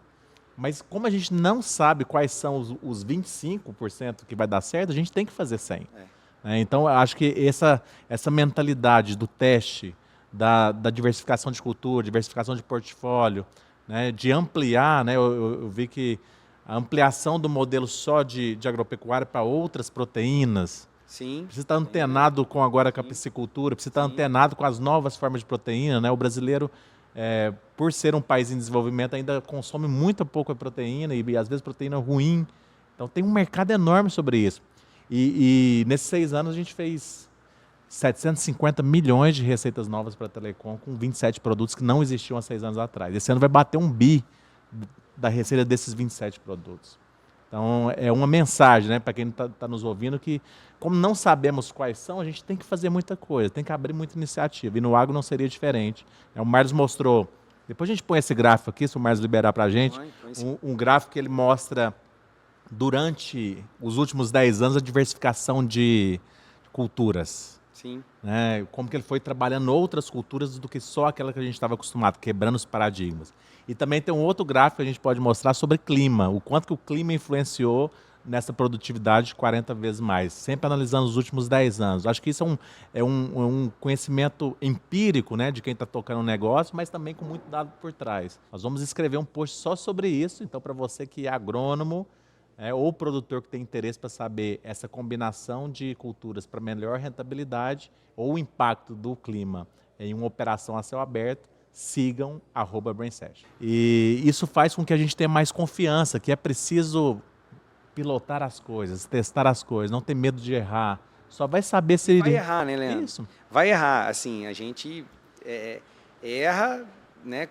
Mas como a gente não sabe quais são os 25% que vai dar certo, a gente tem que fazer 100. Então, eu acho que essa mentalidade do teste, da diversificação de cultura, diversificação de portfólio, né, de ampliar, né, eu vi que a ampliação do modelo só de agropecuária para outras proteínas, Sim. precisa estar antenado com a piscicultura, precisa estar antenado com as novas formas de proteína. Né? O brasileiro, por ser um país em desenvolvimento, ainda consome muito pouca proteína e às vezes proteína ruim. Então tem um mercado enorme sobre isso. E nesses 6 anos a gente fez 750 milhões de receitas novas para a Telecom com 27 produtos que não existiam há 6 anos atrás. Esse ano vai bater 1 bi da receita desses 27 produtos. Então, é uma mensagem, né, para quem está nos ouvindo, que como não sabemos quais são, a gente tem que fazer muita coisa, tem que abrir muita iniciativa. E no agro não seria diferente. O Marlos mostrou, depois a gente põe esse gráfico aqui, se o Marlos liberar para a gente, um gráfico que ele mostra, durante os últimos 10 anos, a diversificação de culturas. Sim. Né, como que ele foi trabalhando outras culturas do que só aquela que a gente estava acostumado, quebrando os paradigmas. E também tem um outro gráfico que a gente pode mostrar sobre clima, o quanto que o clima influenciou nessa produtividade 40 vezes mais, sempre analisando os últimos 10 anos. Acho que isso é um conhecimento empírico, né, de quem está tocando o negócio, mas também com muito dado por trás. Nós vamos escrever um post só sobre isso, então para você que é agrônomo, ou produtor que tem interesse para saber essa combinação de culturas para melhor rentabilidade ou o impacto do clima em uma operação a céu aberto, sigam @BrainSession. E isso faz com que a gente tenha mais confiança, que é preciso pilotar as coisas, testar as coisas, não ter medo de errar. Só vai saber se... Vai errar, né, Leandro? Isso. Vai errar. Assim, a gente erra, né,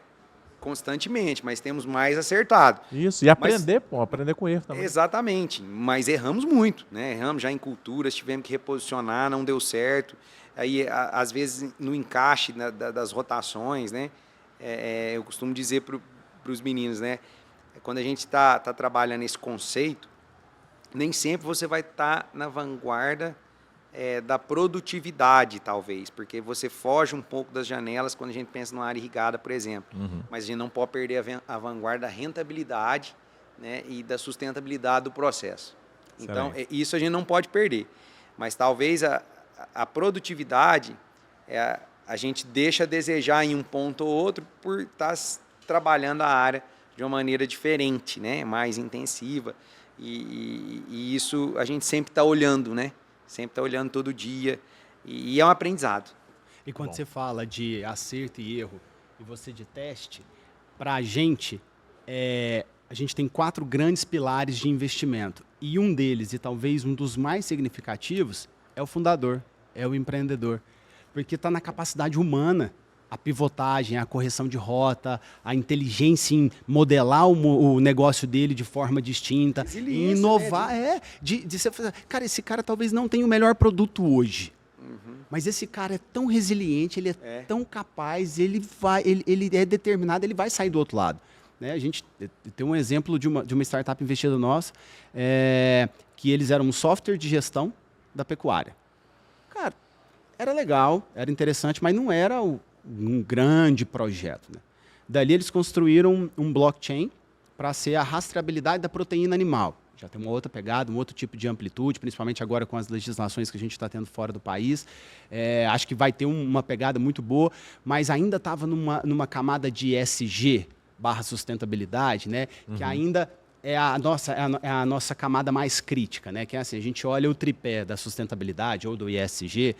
constantemente, mas temos mais acertado. Isso, e aprender, aprender com erro também. Exatamente, mas erramos muito, né? Erramos já em culturas, tivemos que reposicionar, não deu certo. Aí, às vezes, no encaixe das rotações, né? Eu costumo dizer para os meninos, né? Quando a gente está trabalhando esse conceito, nem sempre você vai estar na vanguarda da produtividade, talvez, porque você foge um pouco das janelas quando a gente pensa numa área irrigada, por exemplo. Mas a gente não pode perder a vanguarda da rentabilidade, né? E da sustentabilidade do processo. Então, isso a gente não pode perder. Mas talvez a produtividade, a gente deixa a desejar em um ponto ou outro por estar trabalhando a área de uma maneira diferente, né? Mais intensiva. E isso a gente sempre está olhando, né? Sempre está olhando todo dia. E é um aprendizado. E quando você fala de acerto e erro e você de teste, para a gente tem 4 grandes pilares de investimento. E um deles, e talvez um dos mais significativos, é o fundador, é o empreendedor. Porque está na capacidade humana, a pivotagem, a correção de rota, a inteligência em modelar o negócio dele de forma distinta, em inovar. Né? De você fazer, cara, esse cara talvez não tenha o melhor produto hoje, mas esse cara é tão resiliente, ele é tão capaz, ele é determinado, ele vai sair do outro lado. Né? A gente tem um exemplo de uma startup investida nossa, que eles eram um software de gestão da pecuária. Cara, era legal, era interessante, mas não era um grande projeto. Né? Dali eles construíram um blockchain para ser a rastreabilidade da proteína animal. Já tem uma outra pegada, um outro tipo de amplitude, principalmente agora com as legislações que a gente está tendo fora do país. Acho que vai ter uma pegada muito boa, mas ainda estava numa camada de ESG / sustentabilidade, né? Que ainda é a nossa camada mais crítica, né? Que é assim, a gente olha o tripé da sustentabilidade ou do ESG,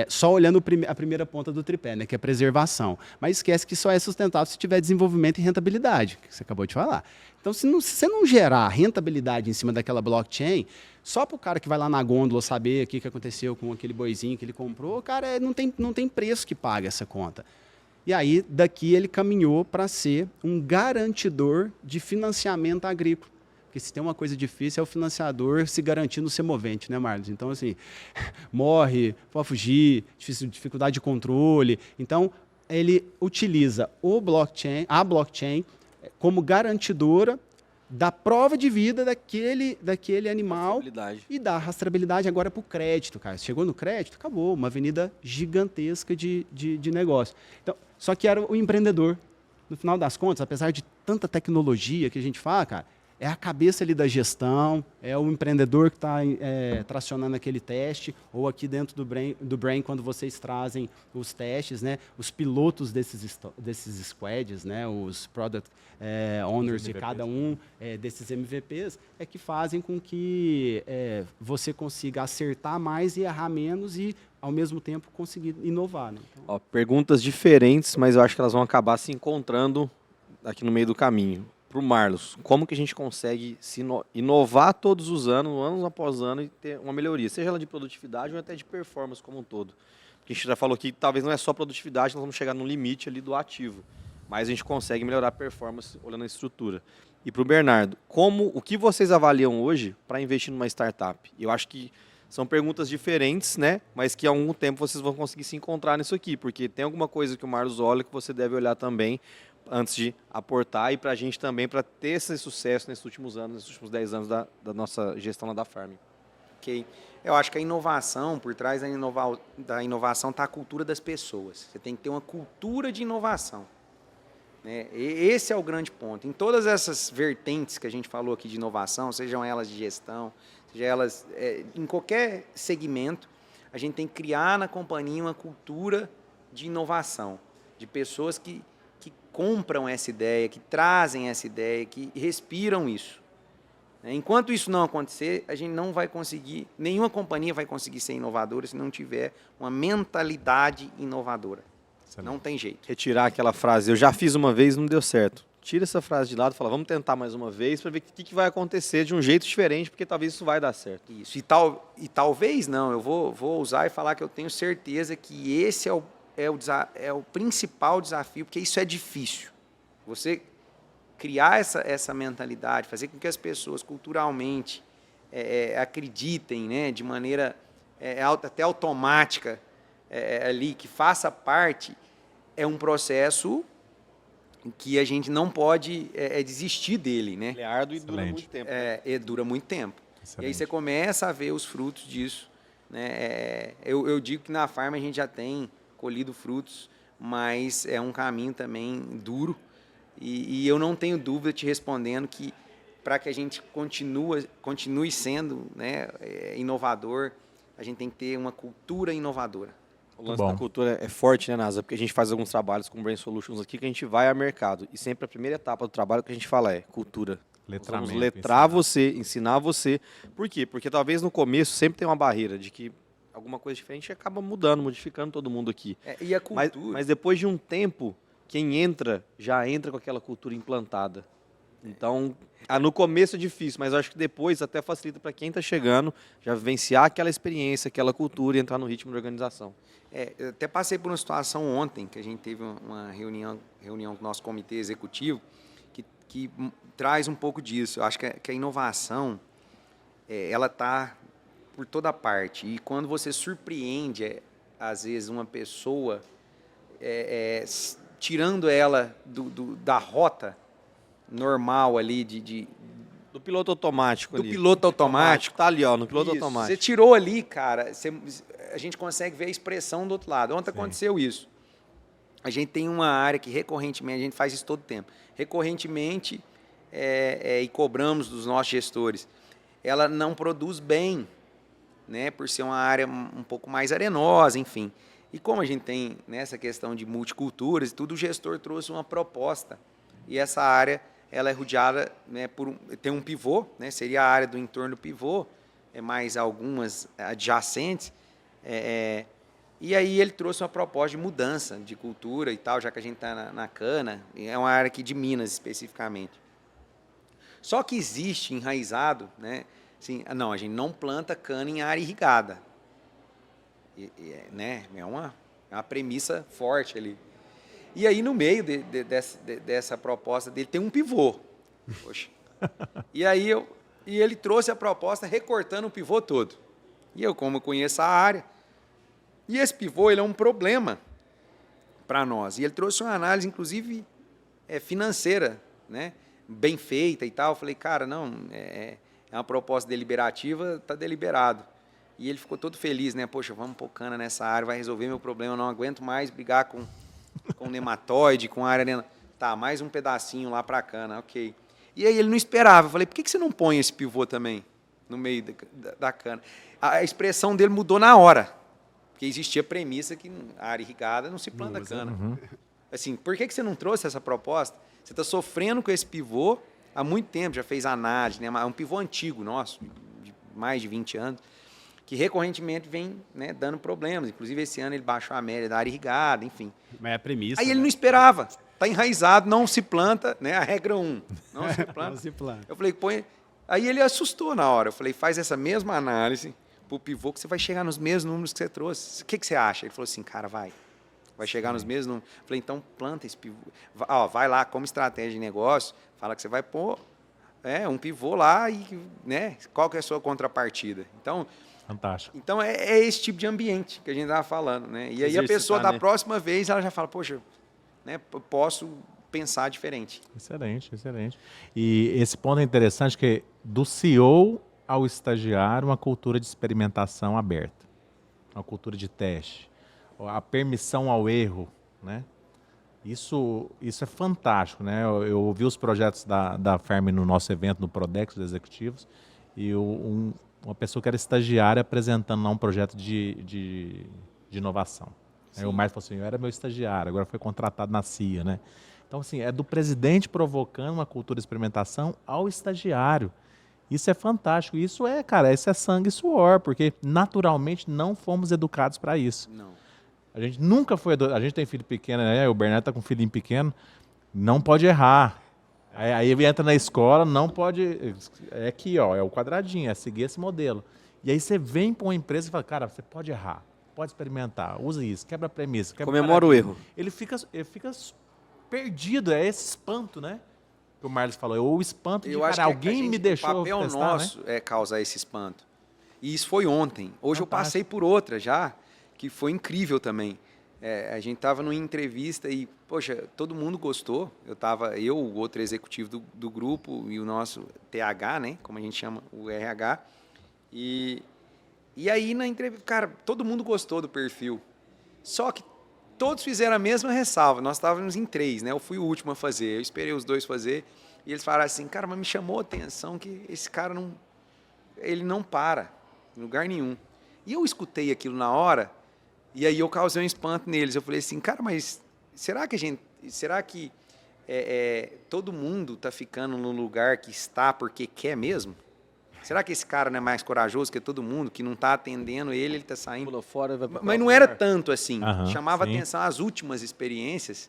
só olhando a primeira ponta do tripé, né? Que é preservação. Mas esquece que só é sustentável se tiver desenvolvimento e rentabilidade, que você acabou de falar. Então, se você não gerar rentabilidade em cima daquela blockchain, só para o cara que vai lá na gôndola saber o que aconteceu com aquele boizinho que ele comprou, cara, não tem preço que pague essa conta. E aí, daqui ele caminhou para ser um garantidor de financiamento agrícola. Porque se tem uma coisa difícil é o financiador se garantir no semovente, né, Marlos? Então, assim, morre, pode fugir, dificuldade de controle. Então, ele utiliza a blockchain como garantidora da prova de vida daquele animal Possibilidade. e da rastreabilidade agora para o crédito, cara. Chegou no crédito, acabou. Uma avenida gigantesca de negócio. Então, só que era o empreendedor. No final das contas, apesar de tanta tecnologia que a gente fala, cara, é a cabeça ali da gestão, é o empreendedor que está tracionando aquele teste, ou aqui dentro do Brain, quando vocês trazem os testes, né, os pilotos desses squads, né, os product owners de cada um desses MVPs, é que fazem com que você consiga acertar mais e errar menos e, ao mesmo tempo, conseguir inovar. Né? Então, Ó, perguntas diferentes, mas eu acho que elas vão acabar se encontrando aqui no meio do caminho. Para o Marlos, como que a gente consegue se inovar todos os anos, ano após ano, e ter uma melhoria, seja ela de produtividade ou até de performance como um todo? Porque a gente já falou que talvez não é só produtividade, nós vamos chegar no limite ali do ativo, mas a gente consegue melhorar a performance olhando a estrutura. E para o Bernardo, o que vocês avaliam hoje para investir numa startup? Eu acho que são perguntas diferentes, né? Mas que há algum tempo vocês vão conseguir se encontrar nisso aqui, porque tem alguma coisa que o Marlos olha que você deve olhar também antes de aportar e para a gente também, para ter esse sucesso nesses últimos anos, nesses últimos 10 anos da nossa gestão lá da Farm. Ok. Eu acho que a inovação, por trás da inovação está a cultura das pessoas. Você tem que ter uma cultura de inovação. Né? Esse é o grande ponto. Em todas essas vertentes que a gente falou aqui de inovação, sejam elas de gestão, sejam elas em qualquer segmento, a gente tem que criar na companhia uma cultura de inovação, de pessoas que compram essa ideia, que trazem essa ideia, que respiram isso. Enquanto isso não acontecer, a gente não vai conseguir, nenhuma companhia vai conseguir ser inovadora se não tiver uma mentalidade inovadora. Excelente. Não tem jeito. Retirar aquela frase, eu já fiz uma vez, não deu certo. Tira essa frase de lado e fala, vamos tentar mais uma vez para ver o que vai acontecer de um jeito diferente, porque talvez isso vai dar certo. Isso. E talvez não, eu vou usar e falar que eu tenho certeza que esse é o principal desafio, porque isso é difícil. Você criar essa mentalidade, fazer com que as pessoas culturalmente acreditem, né, de maneira até automática ali, que faça parte, é um processo que a gente não pode desistir dele. Né? Ele é árduo e dura muito tempo. Dura muito tempo. Excelente. E aí você começa a ver os frutos disso. Né? Eu digo que na Farm a gente já tem colhido frutos, mas é um caminho também duro e eu não tenho dúvida te respondendo que para que a gente continue sendo, né, inovador, a gente tem que ter uma cultura inovadora. O lance da cultura é forte, né, Nasa? Porque a gente faz alguns trabalhos com Brain Solutions aqui que a gente vai ao mercado e sempre a primeira etapa do trabalho que a gente fala é cultura. Vamos letrar você, ensinar você. Por quê? Porque talvez no começo sempre tem uma barreira de que alguma coisa diferente acaba mudando, modificando todo mundo aqui. E a cultura... Mas depois de um tempo, quem entra, já entra com aquela cultura implantada. Então, no começo é difícil, mas eu acho que depois até facilita para quem está chegando, já vivenciar aquela experiência, aquela cultura e entrar no ritmo de organização. Eu até passei por uma situação ontem, que a gente teve uma reunião com o nosso comitê executivo, que traz um pouco disso. Eu acho que a inovação, ela está por toda parte. E quando você surpreende, às vezes, uma pessoa, tirando ela da rota normal ali, do piloto automático. Do piloto automático. Tá ali, ó, no piloto isso. automático. Você tirou ali, cara, a gente consegue ver a expressão do outro lado. Ontem aconteceu isso. A gente tem uma área que recorrentemente, a gente faz isso todo tempo, recorrentemente, e cobramos dos nossos gestores, ela não produz bem, né, por ser uma área um pouco mais arenosa, enfim. E como a gente tem nessa questão de multiculturas e tudo, o gestor trouxe uma proposta. E essa área, ela é rodeada, né, tem um pivô, né, seria a área do entorno do pivô, mais algumas adjacentes. E aí ele trouxe uma proposta de mudança de cultura e tal, já que a gente está na cana, é uma área aqui de Minas especificamente. Só que existe enraizado, né, assim, não, a gente não planta cana em área irrigada. Né, é uma premissa forte ali. E aí, no meio dessa proposta dele, tem um pivô. Poxa. E ele trouxe a proposta recortando o pivô todo. E eu, como eu conheço a área, e esse pivô ele é um problema para nós. E ele trouxe uma análise, inclusive, financeira, né? bem feita e tal. Eu falei, cara, não, é uma proposta deliberativa, tá deliberado. E ele ficou todo feliz, né? Poxa, vamos pôr cana nessa área, vai resolver meu problema, eu não aguento mais brigar com nematóide, com área... Tá, mais um pedacinho lá para cana, ok. E aí ele não esperava. Eu falei, por que você não põe esse pivô também no meio da cana? A expressão dele mudou na hora. Porque existia a premissa que a área irrigada não se planta cana. Assim, por que você não trouxe essa proposta? Você está sofrendo com esse pivô há muito tempo, já fez análise, né? É um pivô antigo nosso, de mais de 20 anos, que recorrentemente vem, né, dando problemas. Inclusive, esse ano ele baixou a média da área irrigada, enfim. Mas é a premissa. Aí ele não esperava. Está enraizado, não se planta, né? A regra 1, não se planta. Não se planta. Eu falei, põe... Aí ele assustou na hora. Eu falei, faz essa mesma análise para o pivô que você vai chegar nos mesmos números que você trouxe. O que você acha? Ele falou assim, cara, vai chegar nos mesmos números. Eu falei, então planta esse pivô. Vai lá, como estratégia de negócio, fala que você vai pôr um pivô lá e, né, qual que é a sua contrapartida. Então, fantástico. Então é esse tipo de ambiente que a gente estava falando, né? E aí a pessoa da próxima vez ela já fala, poxa, né, posso pensar diferente. Excelente, excelente. E esse ponto é interessante, que do CEO ao estagiário, uma cultura de experimentação aberta, uma cultura de teste, a permissão ao erro, né? Isso é fantástico, né? Eu ouvi os projetos da Fermi no nosso evento, no Prodex dos executivos, e uma pessoa que era estagiária apresentando lá um projeto de inovação. Aí o Márcio falou assim, eu era meu estagiário, agora foi contratado na CIA, né? Então, assim, é do presidente provocando uma cultura de experimentação ao estagiário. Isso é fantástico. Isso é sangue e suor, porque naturalmente não fomos educados para isso. Não. A gente nunca foi educado. A gente tem filho pequeno, né? O Bernardo está com um filhinho pequeno, não pode errar. Aí ele entra na escola, não pode... É aqui, ó, é o quadradinho, é seguir esse modelo. E aí você vem para uma empresa e fala, cara, você pode errar. Pode experimentar, usa isso, quebra a premissa. Comemora o erro. Ele fica perdido, é esse espanto, né? Que o Marlos falou, o espanto de, cara, alguém me deixou testar, o papel nosso, né? É causar esse espanto. E isso foi ontem. Hoje eu passei por outra já, que foi incrível também. A gente estava numa entrevista e, poxa, todo mundo gostou. Eu, o outro executivo do grupo e o nosso TH, né? Como a gente chama, o RH. E aí, na entrevista, cara, todo mundo gostou do perfil. Só que todos fizeram a mesma ressalva. Nós estávamos em 3, né? Eu fui o último a fazer. Eu esperei os 2 fazer. E eles falaram assim, cara, mas me chamou a atenção que esse cara ele não para em lugar nenhum. E eu escutei aquilo na hora, e aí eu causei um espanto neles. Eu falei assim, cara, mas será que todo mundo está ficando no lugar que está porque quer mesmo? Será que esse cara não é mais corajoso que todo mundo, que não está atendendo ele está saindo? Pula fora, mas não era tanto assim. Chamava sim. atenção as últimas experiências,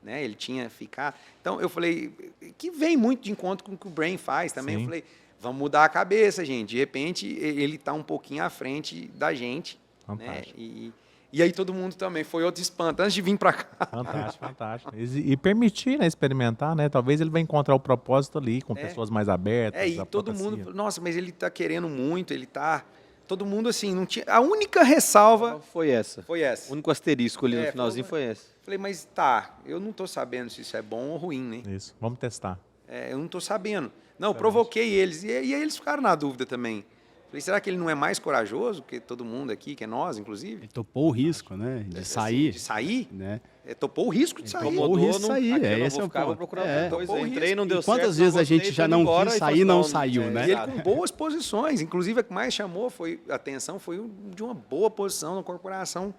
né? Ele tinha ficado... Então, eu falei, que vem muito de encontro com o que o Brain faz também. Sim. Eu falei, vamos mudar a cabeça, gente. De repente, ele está um pouquinho à frente da gente. Fantástico. Né? E aí todo mundo também, foi outro espanto, antes de vir para cá. Fantástico, fantástico. E permitir, né, experimentar, né? Talvez ele vai encontrar o propósito ali, com pessoas mais abertas. E todo mundo, nossa, mas ele está querendo muito, ele está... Todo mundo, assim, não tinha... A única ressalva... Foi essa. O único asterisco ali no finalzinho foi esse. Falei, mas eu não estou sabendo se isso é bom ou ruim, né? Isso, vamos testar. Eu não estou sabendo. Não, eu provoquei eles, e aí eles ficaram na dúvida também. Falei, será que ele não é mais corajoso que todo mundo aqui, que é nós, inclusive? Ele topou o risco, né? De sair. De sair? Né? Topou o risco de sair. Topou o risco de sair. Esse é o ponto. Vou procurar outra coisa. Entrei, não deu certo. Quantas vezes a gente já não quis sair e não saiu, né? E ele com boas posições. Inclusive, a que mais chamou a atenção foi de uma boa posição numa corporação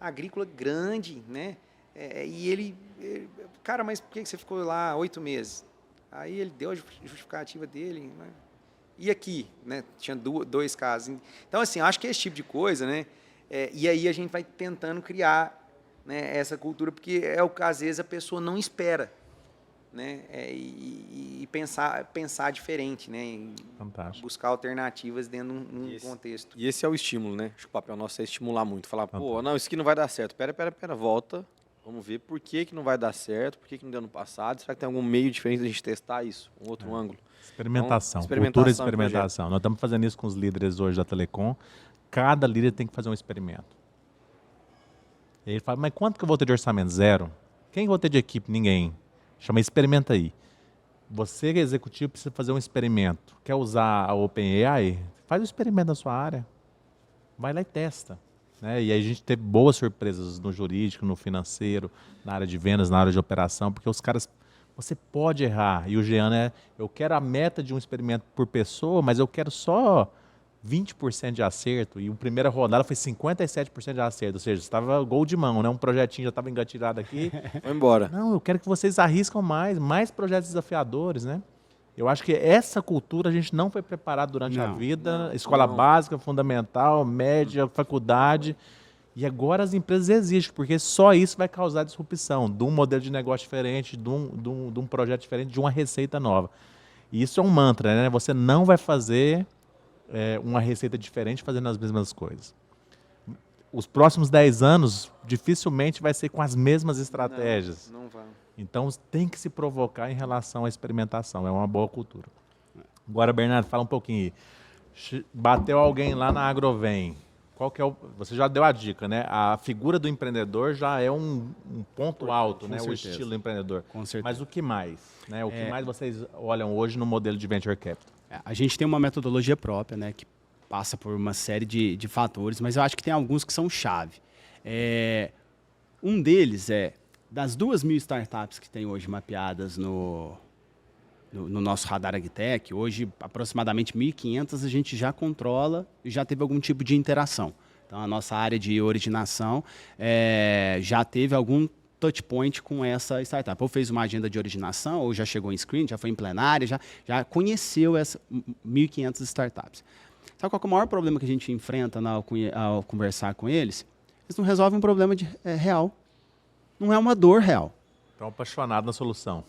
agrícola grande, né? E ele, cara, mas por que você ficou lá 8 meses? Aí ele deu a justificativa dele, né? E aqui, né? Tinha 2 casos. Então, assim, acho que é esse tipo de coisa, né? E aí a gente vai tentando criar, né, essa cultura, porque é o que às vezes a pessoa não espera, né? E pensar diferente, né? Fantástico. Buscar alternativas dentro de um contexto. E esse é o estímulo, né? Acho que o papel nosso é estimular muito. Falar, pô, não, isso aqui não vai dar certo. Pera, volta. Vamos ver por que não vai dar certo, por que não deu no passado. Será que tem algum meio diferente da gente testar isso? Um outro ângulo? Experimentação, cultura de experimentação. Nós estamos fazendo isso com os líderes hoje da Telecom. Cada líder tem que fazer um experimento. E aí ele fala, mas quanto que eu vou ter de orçamento? 0. Quem que eu vou ter de equipe? Ninguém. Chama experimenta aí. você, executivo, precisa fazer um experimento. Quer usar a OpenAI? Faz o experimento na sua área. Vai lá e testa. Né? E aí a gente teve boas surpresas no jurídico, no financeiro, na área de vendas, na área de operação, porque os caras, você pode errar. E o Jean, eu quero a meta de um experimento por pessoa, mas eu quero só 20% de acerto. E a primeira rodada foi 57% de acerto. Ou seja, estava gol de mão, né? Um projetinho já estava engatilhado aqui. Vai embora. Não, eu quero que vocês arriscam mais projetos desafiadores, né? Eu acho que essa cultura a gente não foi preparado durante a vida, escola básica, fundamental, média, faculdade. E agora as empresas exigem, porque só isso vai causar disrupção de um modelo de negócio diferente, de um projeto diferente, de uma receita nova. E isso é um mantra, né? Você não vai fazer uma receita diferente fazendo as mesmas coisas. Os próximos 10 anos dificilmente vai ser com as mesmas estratégias. Não vai. Então, tem que se provocar em relação à experimentação. É uma boa cultura. Agora, Bernardo, fala um pouquinho aí. Bateu alguém lá na Agrovem. Qual que é você já deu a dica, né? A figura do empreendedor já é um ponto alto, né? O estilo do empreendedor. Com certeza. Mas o que mais? Né? O que mais vocês olham hoje no modelo de Venture Capital? A gente tem uma metodologia própria, né? Que passa por uma série de fatores, mas eu acho que tem alguns que são chave. Um deles das 2.000 startups que tem hoje mapeadas no nosso radar AgTech, hoje aproximadamente 1.500 a gente já controla e já teve algum tipo de interação. Então a nossa área de originação já teve algum touch point com essa startup. Ou fez uma agenda de originação, ou já chegou em screen, já foi em plenária, já conheceu essas 1.500 startups. Sabe qual é o maior problema que a gente enfrenta ao conversar com eles? Eles não resolvem um problema real. Não é uma dor real. Estão apaixonados na solução.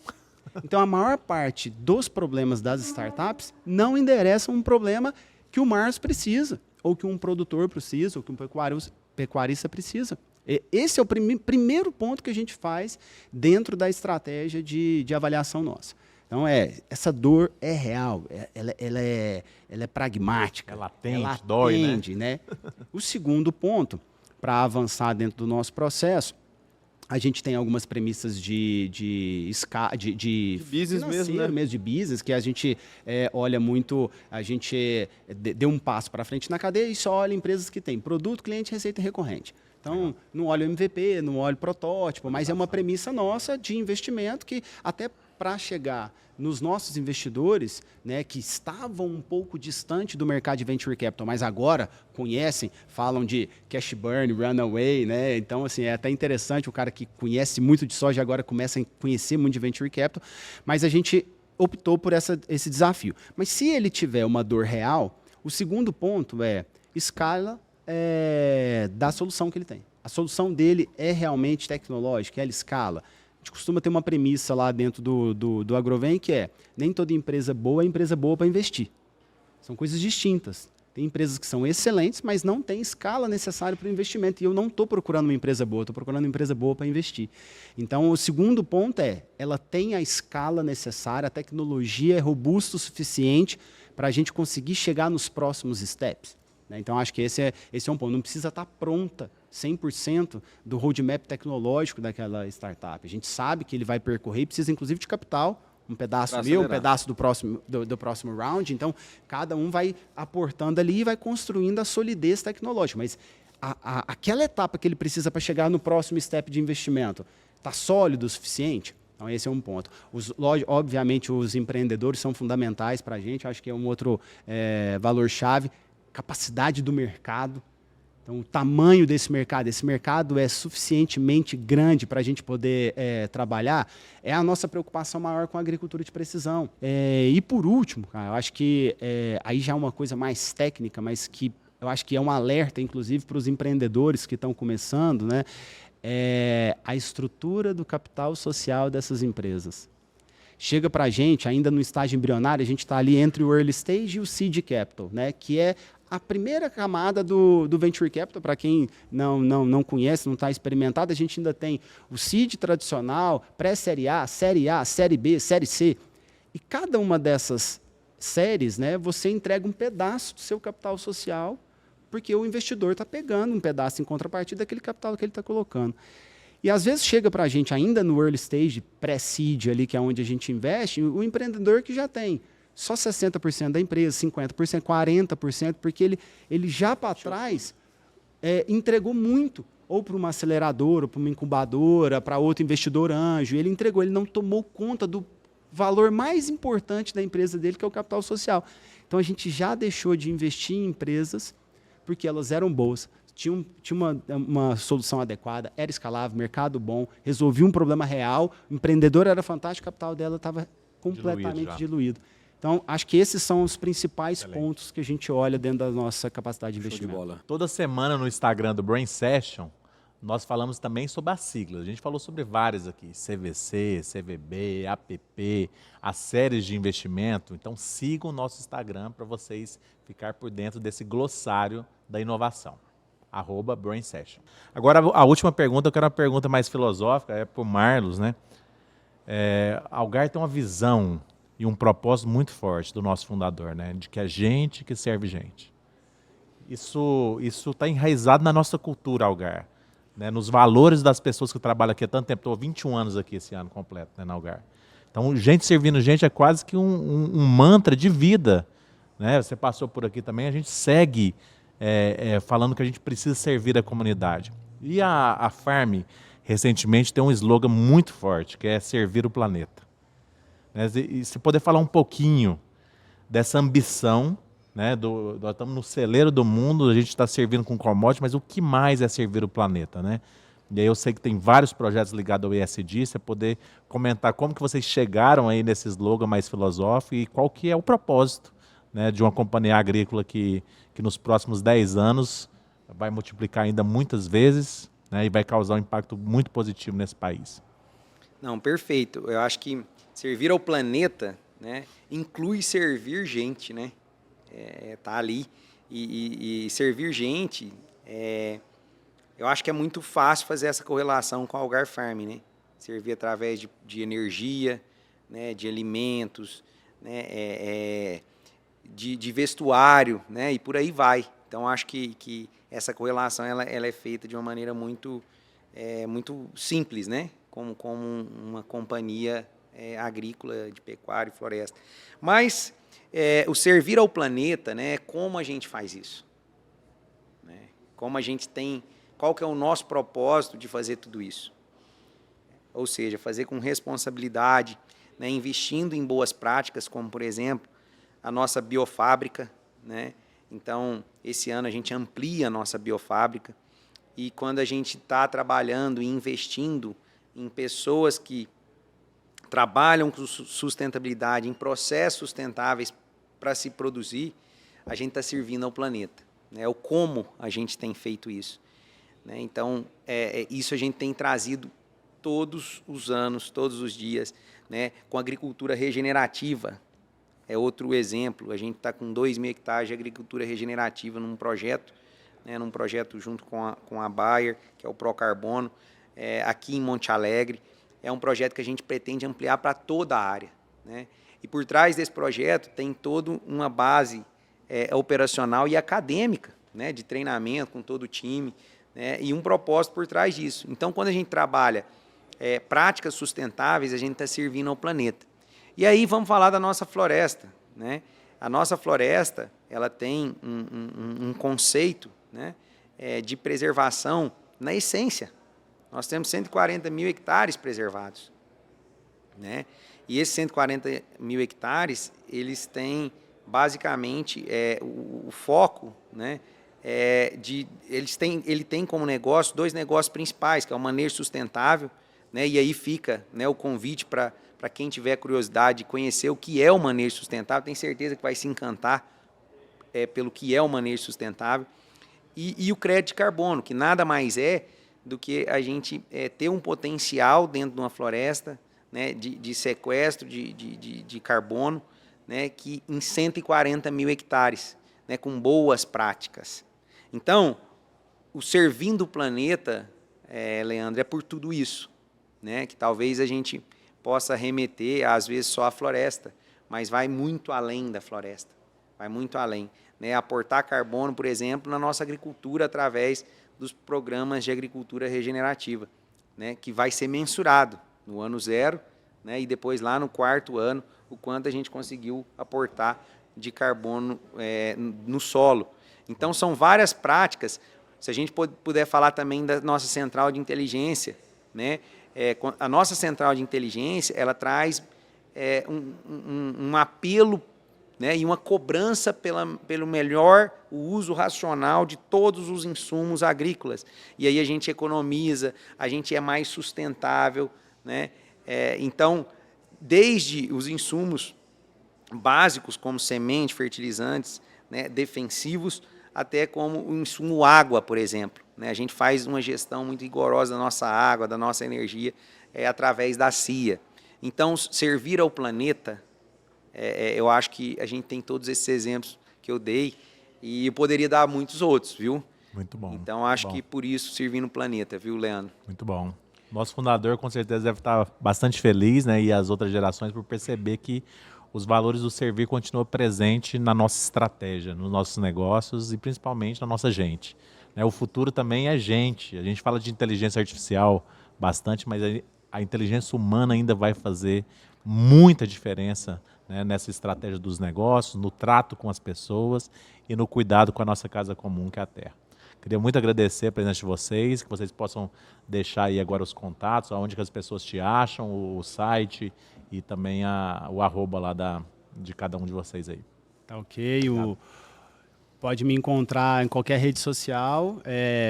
Então, a maior parte dos problemas das startups não endereçam um problema que o Márcio precisa, ou que um produtor precisa, ou que um pecuarista precisa. Esse é o primeiro ponto que a gente faz dentro da estratégia de avaliação nossa. Então, essa dor é real, ela é pragmática. Ela atende, dói, né? O segundo ponto, para avançar dentro do nosso processo, a gente tem algumas premissas de business mesmo, né? De business, que a gente olha muito, a gente deu um passo para frente na cadeia e só olha empresas que têm produto, cliente, receita recorrente. Então, não olha o MVP, não olha o protótipo, mas é uma premissa nossa de investimento que até para chegar nos nossos investidores, né, que estavam um pouco distante do mercado de venture capital, mas agora conhecem, falam de cash burn, runaway, né? Então, assim, é até interessante o cara que conhece muito de soja agora começa a conhecer muito de venture capital, mas a gente optou por esse desafio. Mas se ele tiver uma dor real, o segundo ponto é escala da solução que ele tem. A solução dele é realmente tecnológica, ela escala. A gente costuma ter uma premissa lá dentro do Agrovem que nem toda empresa boa é empresa boa para investir. São coisas distintas. Tem empresas que são excelentes, mas não têm escala necessária para o investimento. E eu não estou procurando uma empresa boa, estou procurando uma empresa boa para investir. Então, o segundo ponto ela tem a escala necessária, a tecnologia é robusta o suficiente para a gente conseguir chegar nos próximos steps. Então, acho que esse é um ponto. Não precisa estar pronta 100% do roadmap tecnológico daquela startup. A gente sabe que ele vai percorrer e precisa, inclusive, de capital, um pedaço meu, um pedaço do próximo round. Então, cada um vai aportando ali e vai construindo a solidez tecnológica. Mas aquela etapa que ele precisa para chegar no próximo step de investimento, está sólido o suficiente? Então, esse é um ponto. Obviamente, os empreendedores são fundamentais para a gente. Acho que é um outro valor-chave. Capacidade do mercado. Então, o tamanho desse mercado. Esse mercado é suficientemente grande para a gente poder trabalhar. É a nossa preocupação maior com a agricultura de precisão. E, por último, cara, eu acho que aí já é uma coisa mais técnica, mas que eu acho que é um alerta, inclusive, para os empreendedores que estão começando, né? A estrutura do capital social dessas empresas. Chega para a gente, ainda no estágio embrionário, a gente está ali entre o early stage e o seed capital, né? Que é a primeira camada do venture capital. Para quem não conhece, não está experimentado, a gente ainda tem o seed tradicional, pré-série A, série B, série C. E cada uma dessas séries, né, você entrega um pedaço do seu capital social, porque o investidor está pegando um pedaço em contrapartida daquele capital que ele está colocando. E às vezes chega para a gente ainda no early stage, pré-seed ali, que é onde a gente investe, o empreendedor que já tem só 60% da empresa, 50%, 40%, porque ele já para trás entregou muito, ou para uma aceleradora, ou para uma incubadora, para outro investidor anjo. Ele entregou, ele não tomou conta do valor mais importante da empresa dele, que é o capital social. Então a gente já deixou de investir em empresas porque elas eram boas, tinha uma solução adequada, era escalável, mercado bom, resolvia um problema real, o empreendedor era fantástico, o capital dela estava completamente diluído. Então, acho que esses são os principais pontos que a gente olha dentro da nossa capacidade de investimento. Show de bola. Toda semana no Instagram do Brain Session, nós falamos também sobre as siglas. A gente falou sobre várias aqui, CVC, CVB, APP, as séries de investimento. Então sigam o nosso Instagram para vocês ficar por dentro desse glossário da inovação. @Brain Session. Agora, a última pergunta, eu quero uma pergunta mais filosófica, é para o Marlos, né? A Algar tem uma visão e um propósito muito forte do nosso fundador, né? De que é gente que serve gente. Isso está enraizado na nossa cultura, Algar. Né, nos valores das pessoas que trabalham aqui há tanto tempo. Estou há 21 anos aqui esse ano completo, né, na Algar. Então, gente servindo gente é quase que um mantra de vida. Né? Você passou por aqui também, a gente segue falando que a gente precisa servir a comunidade. E a Farm, recentemente, tem um slogan muito forte, que é servir o planeta. Né? E se poder falar um pouquinho dessa ambição, né, nós estamos no celeiro do mundo, a gente está servindo com commodity, mas o que mais é servir o planeta, né? E aí eu sei que tem vários projetos ligados ao ESG, você poder comentar como que vocês chegaram aí nesse slogan mais filosófico e qual que é o propósito, né, de uma companhia agrícola que nos próximos 10 anos vai multiplicar ainda muitas vezes, né, e vai causar um impacto muito positivo nesse país. Não, perfeito. Eu acho que servir ao planeta, né, inclui servir gente, né? Tá ali e servir gente, eu acho que é muito fácil fazer essa correlação com a Algar Farm, né? Servir através de energia, né? De alimentos, né? De vestuário, né? E por aí vai. Então acho que essa correlação ela é feita de uma maneira muito simples, né? Como uma companhia agrícola de pecuária e floresta, mas o servir ao planeta, né? Como a gente faz isso? Né? Como a gente tem... Qual que é o nosso propósito de fazer tudo isso? Ou seja, fazer com responsabilidade, né? Investindo em boas práticas, como, por exemplo, a nossa biofábrica. Né? Então, esse ano a gente amplia a nossa biofábrica e quando a gente está trabalhando e investindo em pessoas que trabalham com sustentabilidade, em processos sustentáveis para se produzir, a gente está servindo ao planeta. Né? O como a gente tem feito isso. Né? Então, isso a gente tem trazido todos os anos, todos os dias, né? Com agricultura regenerativa. É outro exemplo. A gente está com 2.000 hectares de agricultura regenerativa num projeto, né? Num projeto junto com a Bayer, que é o Procarbono, aqui em Monte Alegre. É um projeto que a gente pretende ampliar para toda a área. Né? E por trás desse projeto tem toda uma base operacional e acadêmica, né? De treinamento com todo o time, né? E um propósito por trás disso. Então, quando a gente trabalha práticas sustentáveis, a gente está servindo ao planeta. E aí vamos falar da nossa floresta. Né? A nossa floresta ela tem um conceito, né? De preservação na essência. Nós temos 140.000 hectares preservados. Né? E esses 140.000 hectares, eles têm, basicamente, o foco, né? Ele tem como negócio 2 negócios principais, que é o manejo sustentável, né? E aí fica, né, o convite para quem tiver curiosidade de conhecer o que é o manejo sustentável, tenho certeza que vai se encantar pelo que é o manejo sustentável. E o crédito de carbono, que nada mais é do que a gente ter um potencial dentro de uma floresta, né, de sequestro de carbono, né, que em 140.000 hectares, né, com boas práticas. Então, o servindo o planeta, Leandro, é por tudo isso, né, que talvez a gente possa remeter, às vezes, só à floresta, mas vai muito além da floresta, vai muito além. Né, aportar carbono, por exemplo, na nossa agricultura através dos programas de agricultura regenerativa. né, que vai ser mensurado no ano 0, né, e depois lá no 4º ano, o quanto a gente conseguiu aportar de carbono no solo. Então, são várias práticas. Se a gente puder falar também da nossa central de inteligência, né, a nossa central de inteligência, ela traz um apelo, né, e uma cobrança pelo melhor uso racional de todos os insumos agrícolas. E aí a gente economiza, a gente é mais sustentável, né? Então, desde os insumos básicos, como semente, fertilizantes, né, defensivos, até como o insumo água, por exemplo, né? A gente faz uma gestão muito rigorosa da nossa água, da nossa energia, através da CIA. Então, servir ao planeta, eu acho que a gente tem todos esses exemplos que eu dei e eu poderia dar muitos outros, viu? Muito bom. Então, acho que por isso servir no planeta, viu, Leandro? Muito bom. Nosso fundador, com certeza, deve estar bastante feliz, né, e as outras gerações, por perceber que os valores do servir continuam presentes na nossa estratégia, nos nossos negócios e principalmente na nossa gente. Né, o futuro também é gente. A gente fala de inteligência artificial bastante, mas a inteligência humana ainda vai fazer muita diferença, né, nessa estratégia dos negócios, no trato com as pessoas e no cuidado com a nossa casa comum, que é a terra. Queria muito agradecer a presença de vocês, que vocês possam deixar aí agora os contatos, aonde que as pessoas te acham, o site e também o arroba lá de cada um de vocês aí. Tá ok. Pode me encontrar em qualquer rede social,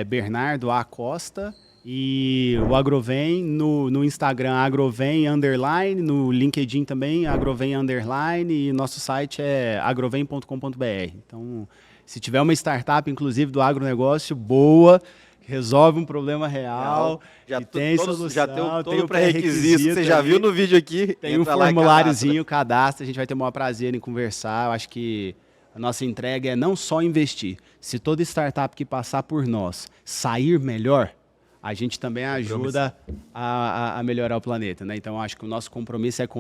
Bernardo A. Costa. E o Agrovem no Instagram, Agrovem _, no LinkedIn também, Agrovem _ e nosso site é agrovem.com.br. Então, se tiver uma startup, inclusive do agronegócio, boa, resolve um problema real, já tem solução, já tem todo tem o pré-requisito, você já viu no vídeo aqui. Tem um formuláriozinho, cadastra, a gente vai ter o maior prazer em conversar. Eu acho que a nossa entrega é não só investir. Se toda startup que passar por nós sair melhor, a gente também ajuda a melhorar o planeta, né? Então, acho que o nosso compromisso é com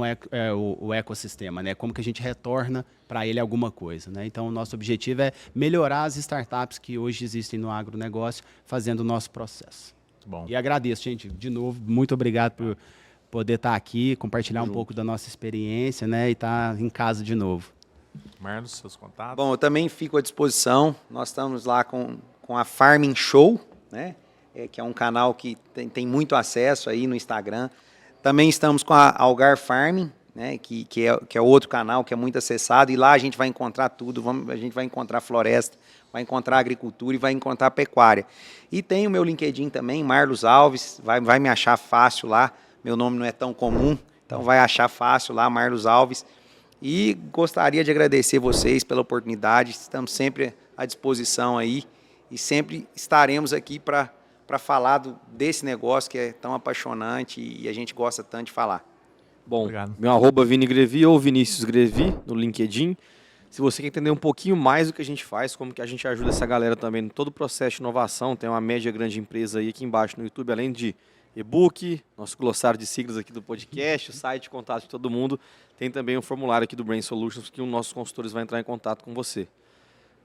o ecossistema, né? Como que a gente retorna para ele alguma coisa, né? Então, o nosso objetivo é melhorar as startups que hoje existem no agronegócio, fazendo o nosso processo. Muito bom. E agradeço, gente, de novo, muito obrigado por poder estar aqui, compartilhar um pouco da nossa experiência, né? E estar em casa de novo. Marlos, seus contatos? Bom, eu também fico à disposição. Nós estamos lá com a Farming Show, né? Que é um canal que tem muito acesso aí no Instagram. Também estamos com a Algar Farming, né, que é outro canal que é muito acessado, e lá a gente vai encontrar tudo, a gente vai encontrar floresta, vai encontrar agricultura e vai encontrar pecuária. E tem o meu LinkedIn também, Marlos Alves, vai me achar fácil lá, meu nome não é tão comum, então vai achar fácil lá, Marlos Alves. E gostaria de agradecer vocês pela oportunidade, estamos sempre à disposição aí, e sempre estaremos aqui para falar desse negócio que é tão apaixonante e a gente gosta tanto de falar. Bom, Obrigado. meu arroba Vini Grevi ou Vinícius Grevi no LinkedIn. Se você quer entender um pouquinho mais do que a gente faz, como que a gente ajuda essa galera também no todo o processo de inovação, tem uma média grande empresa aí aqui embaixo no YouTube, além de e-book, nosso glossário de siglas aqui do podcast, o site, contato de todo mundo, tem também um formulário aqui do Brain Solutions que um dos nossos consultores vai entrar em contato com você.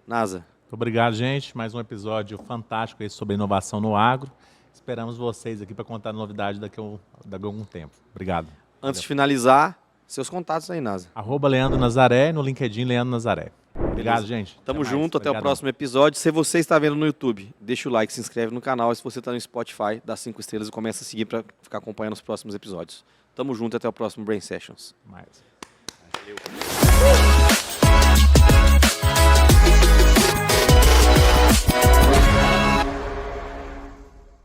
NASA. Obrigado, gente. Mais um episódio fantástico aí sobre inovação no agro. Esperamos vocês aqui para contar novidade daqui a algum tempo. Obrigado. Antes de finalizar, seus contatos aí, NASA. @Leandro Nazaré, no LinkedIn Leandro Nazaré. Obrigado, gente. Tamo Até mais. junto, até o Obrigadão. próximo episódio. Se você está vendo no YouTube, deixa o like, se inscreve no canal. E se você está no Spotify, dá 5 estrelas e começa a seguir para ficar acompanhando os próximos episódios. Tamo junto, até o próximo Brain Sessions. Mais. Valeu.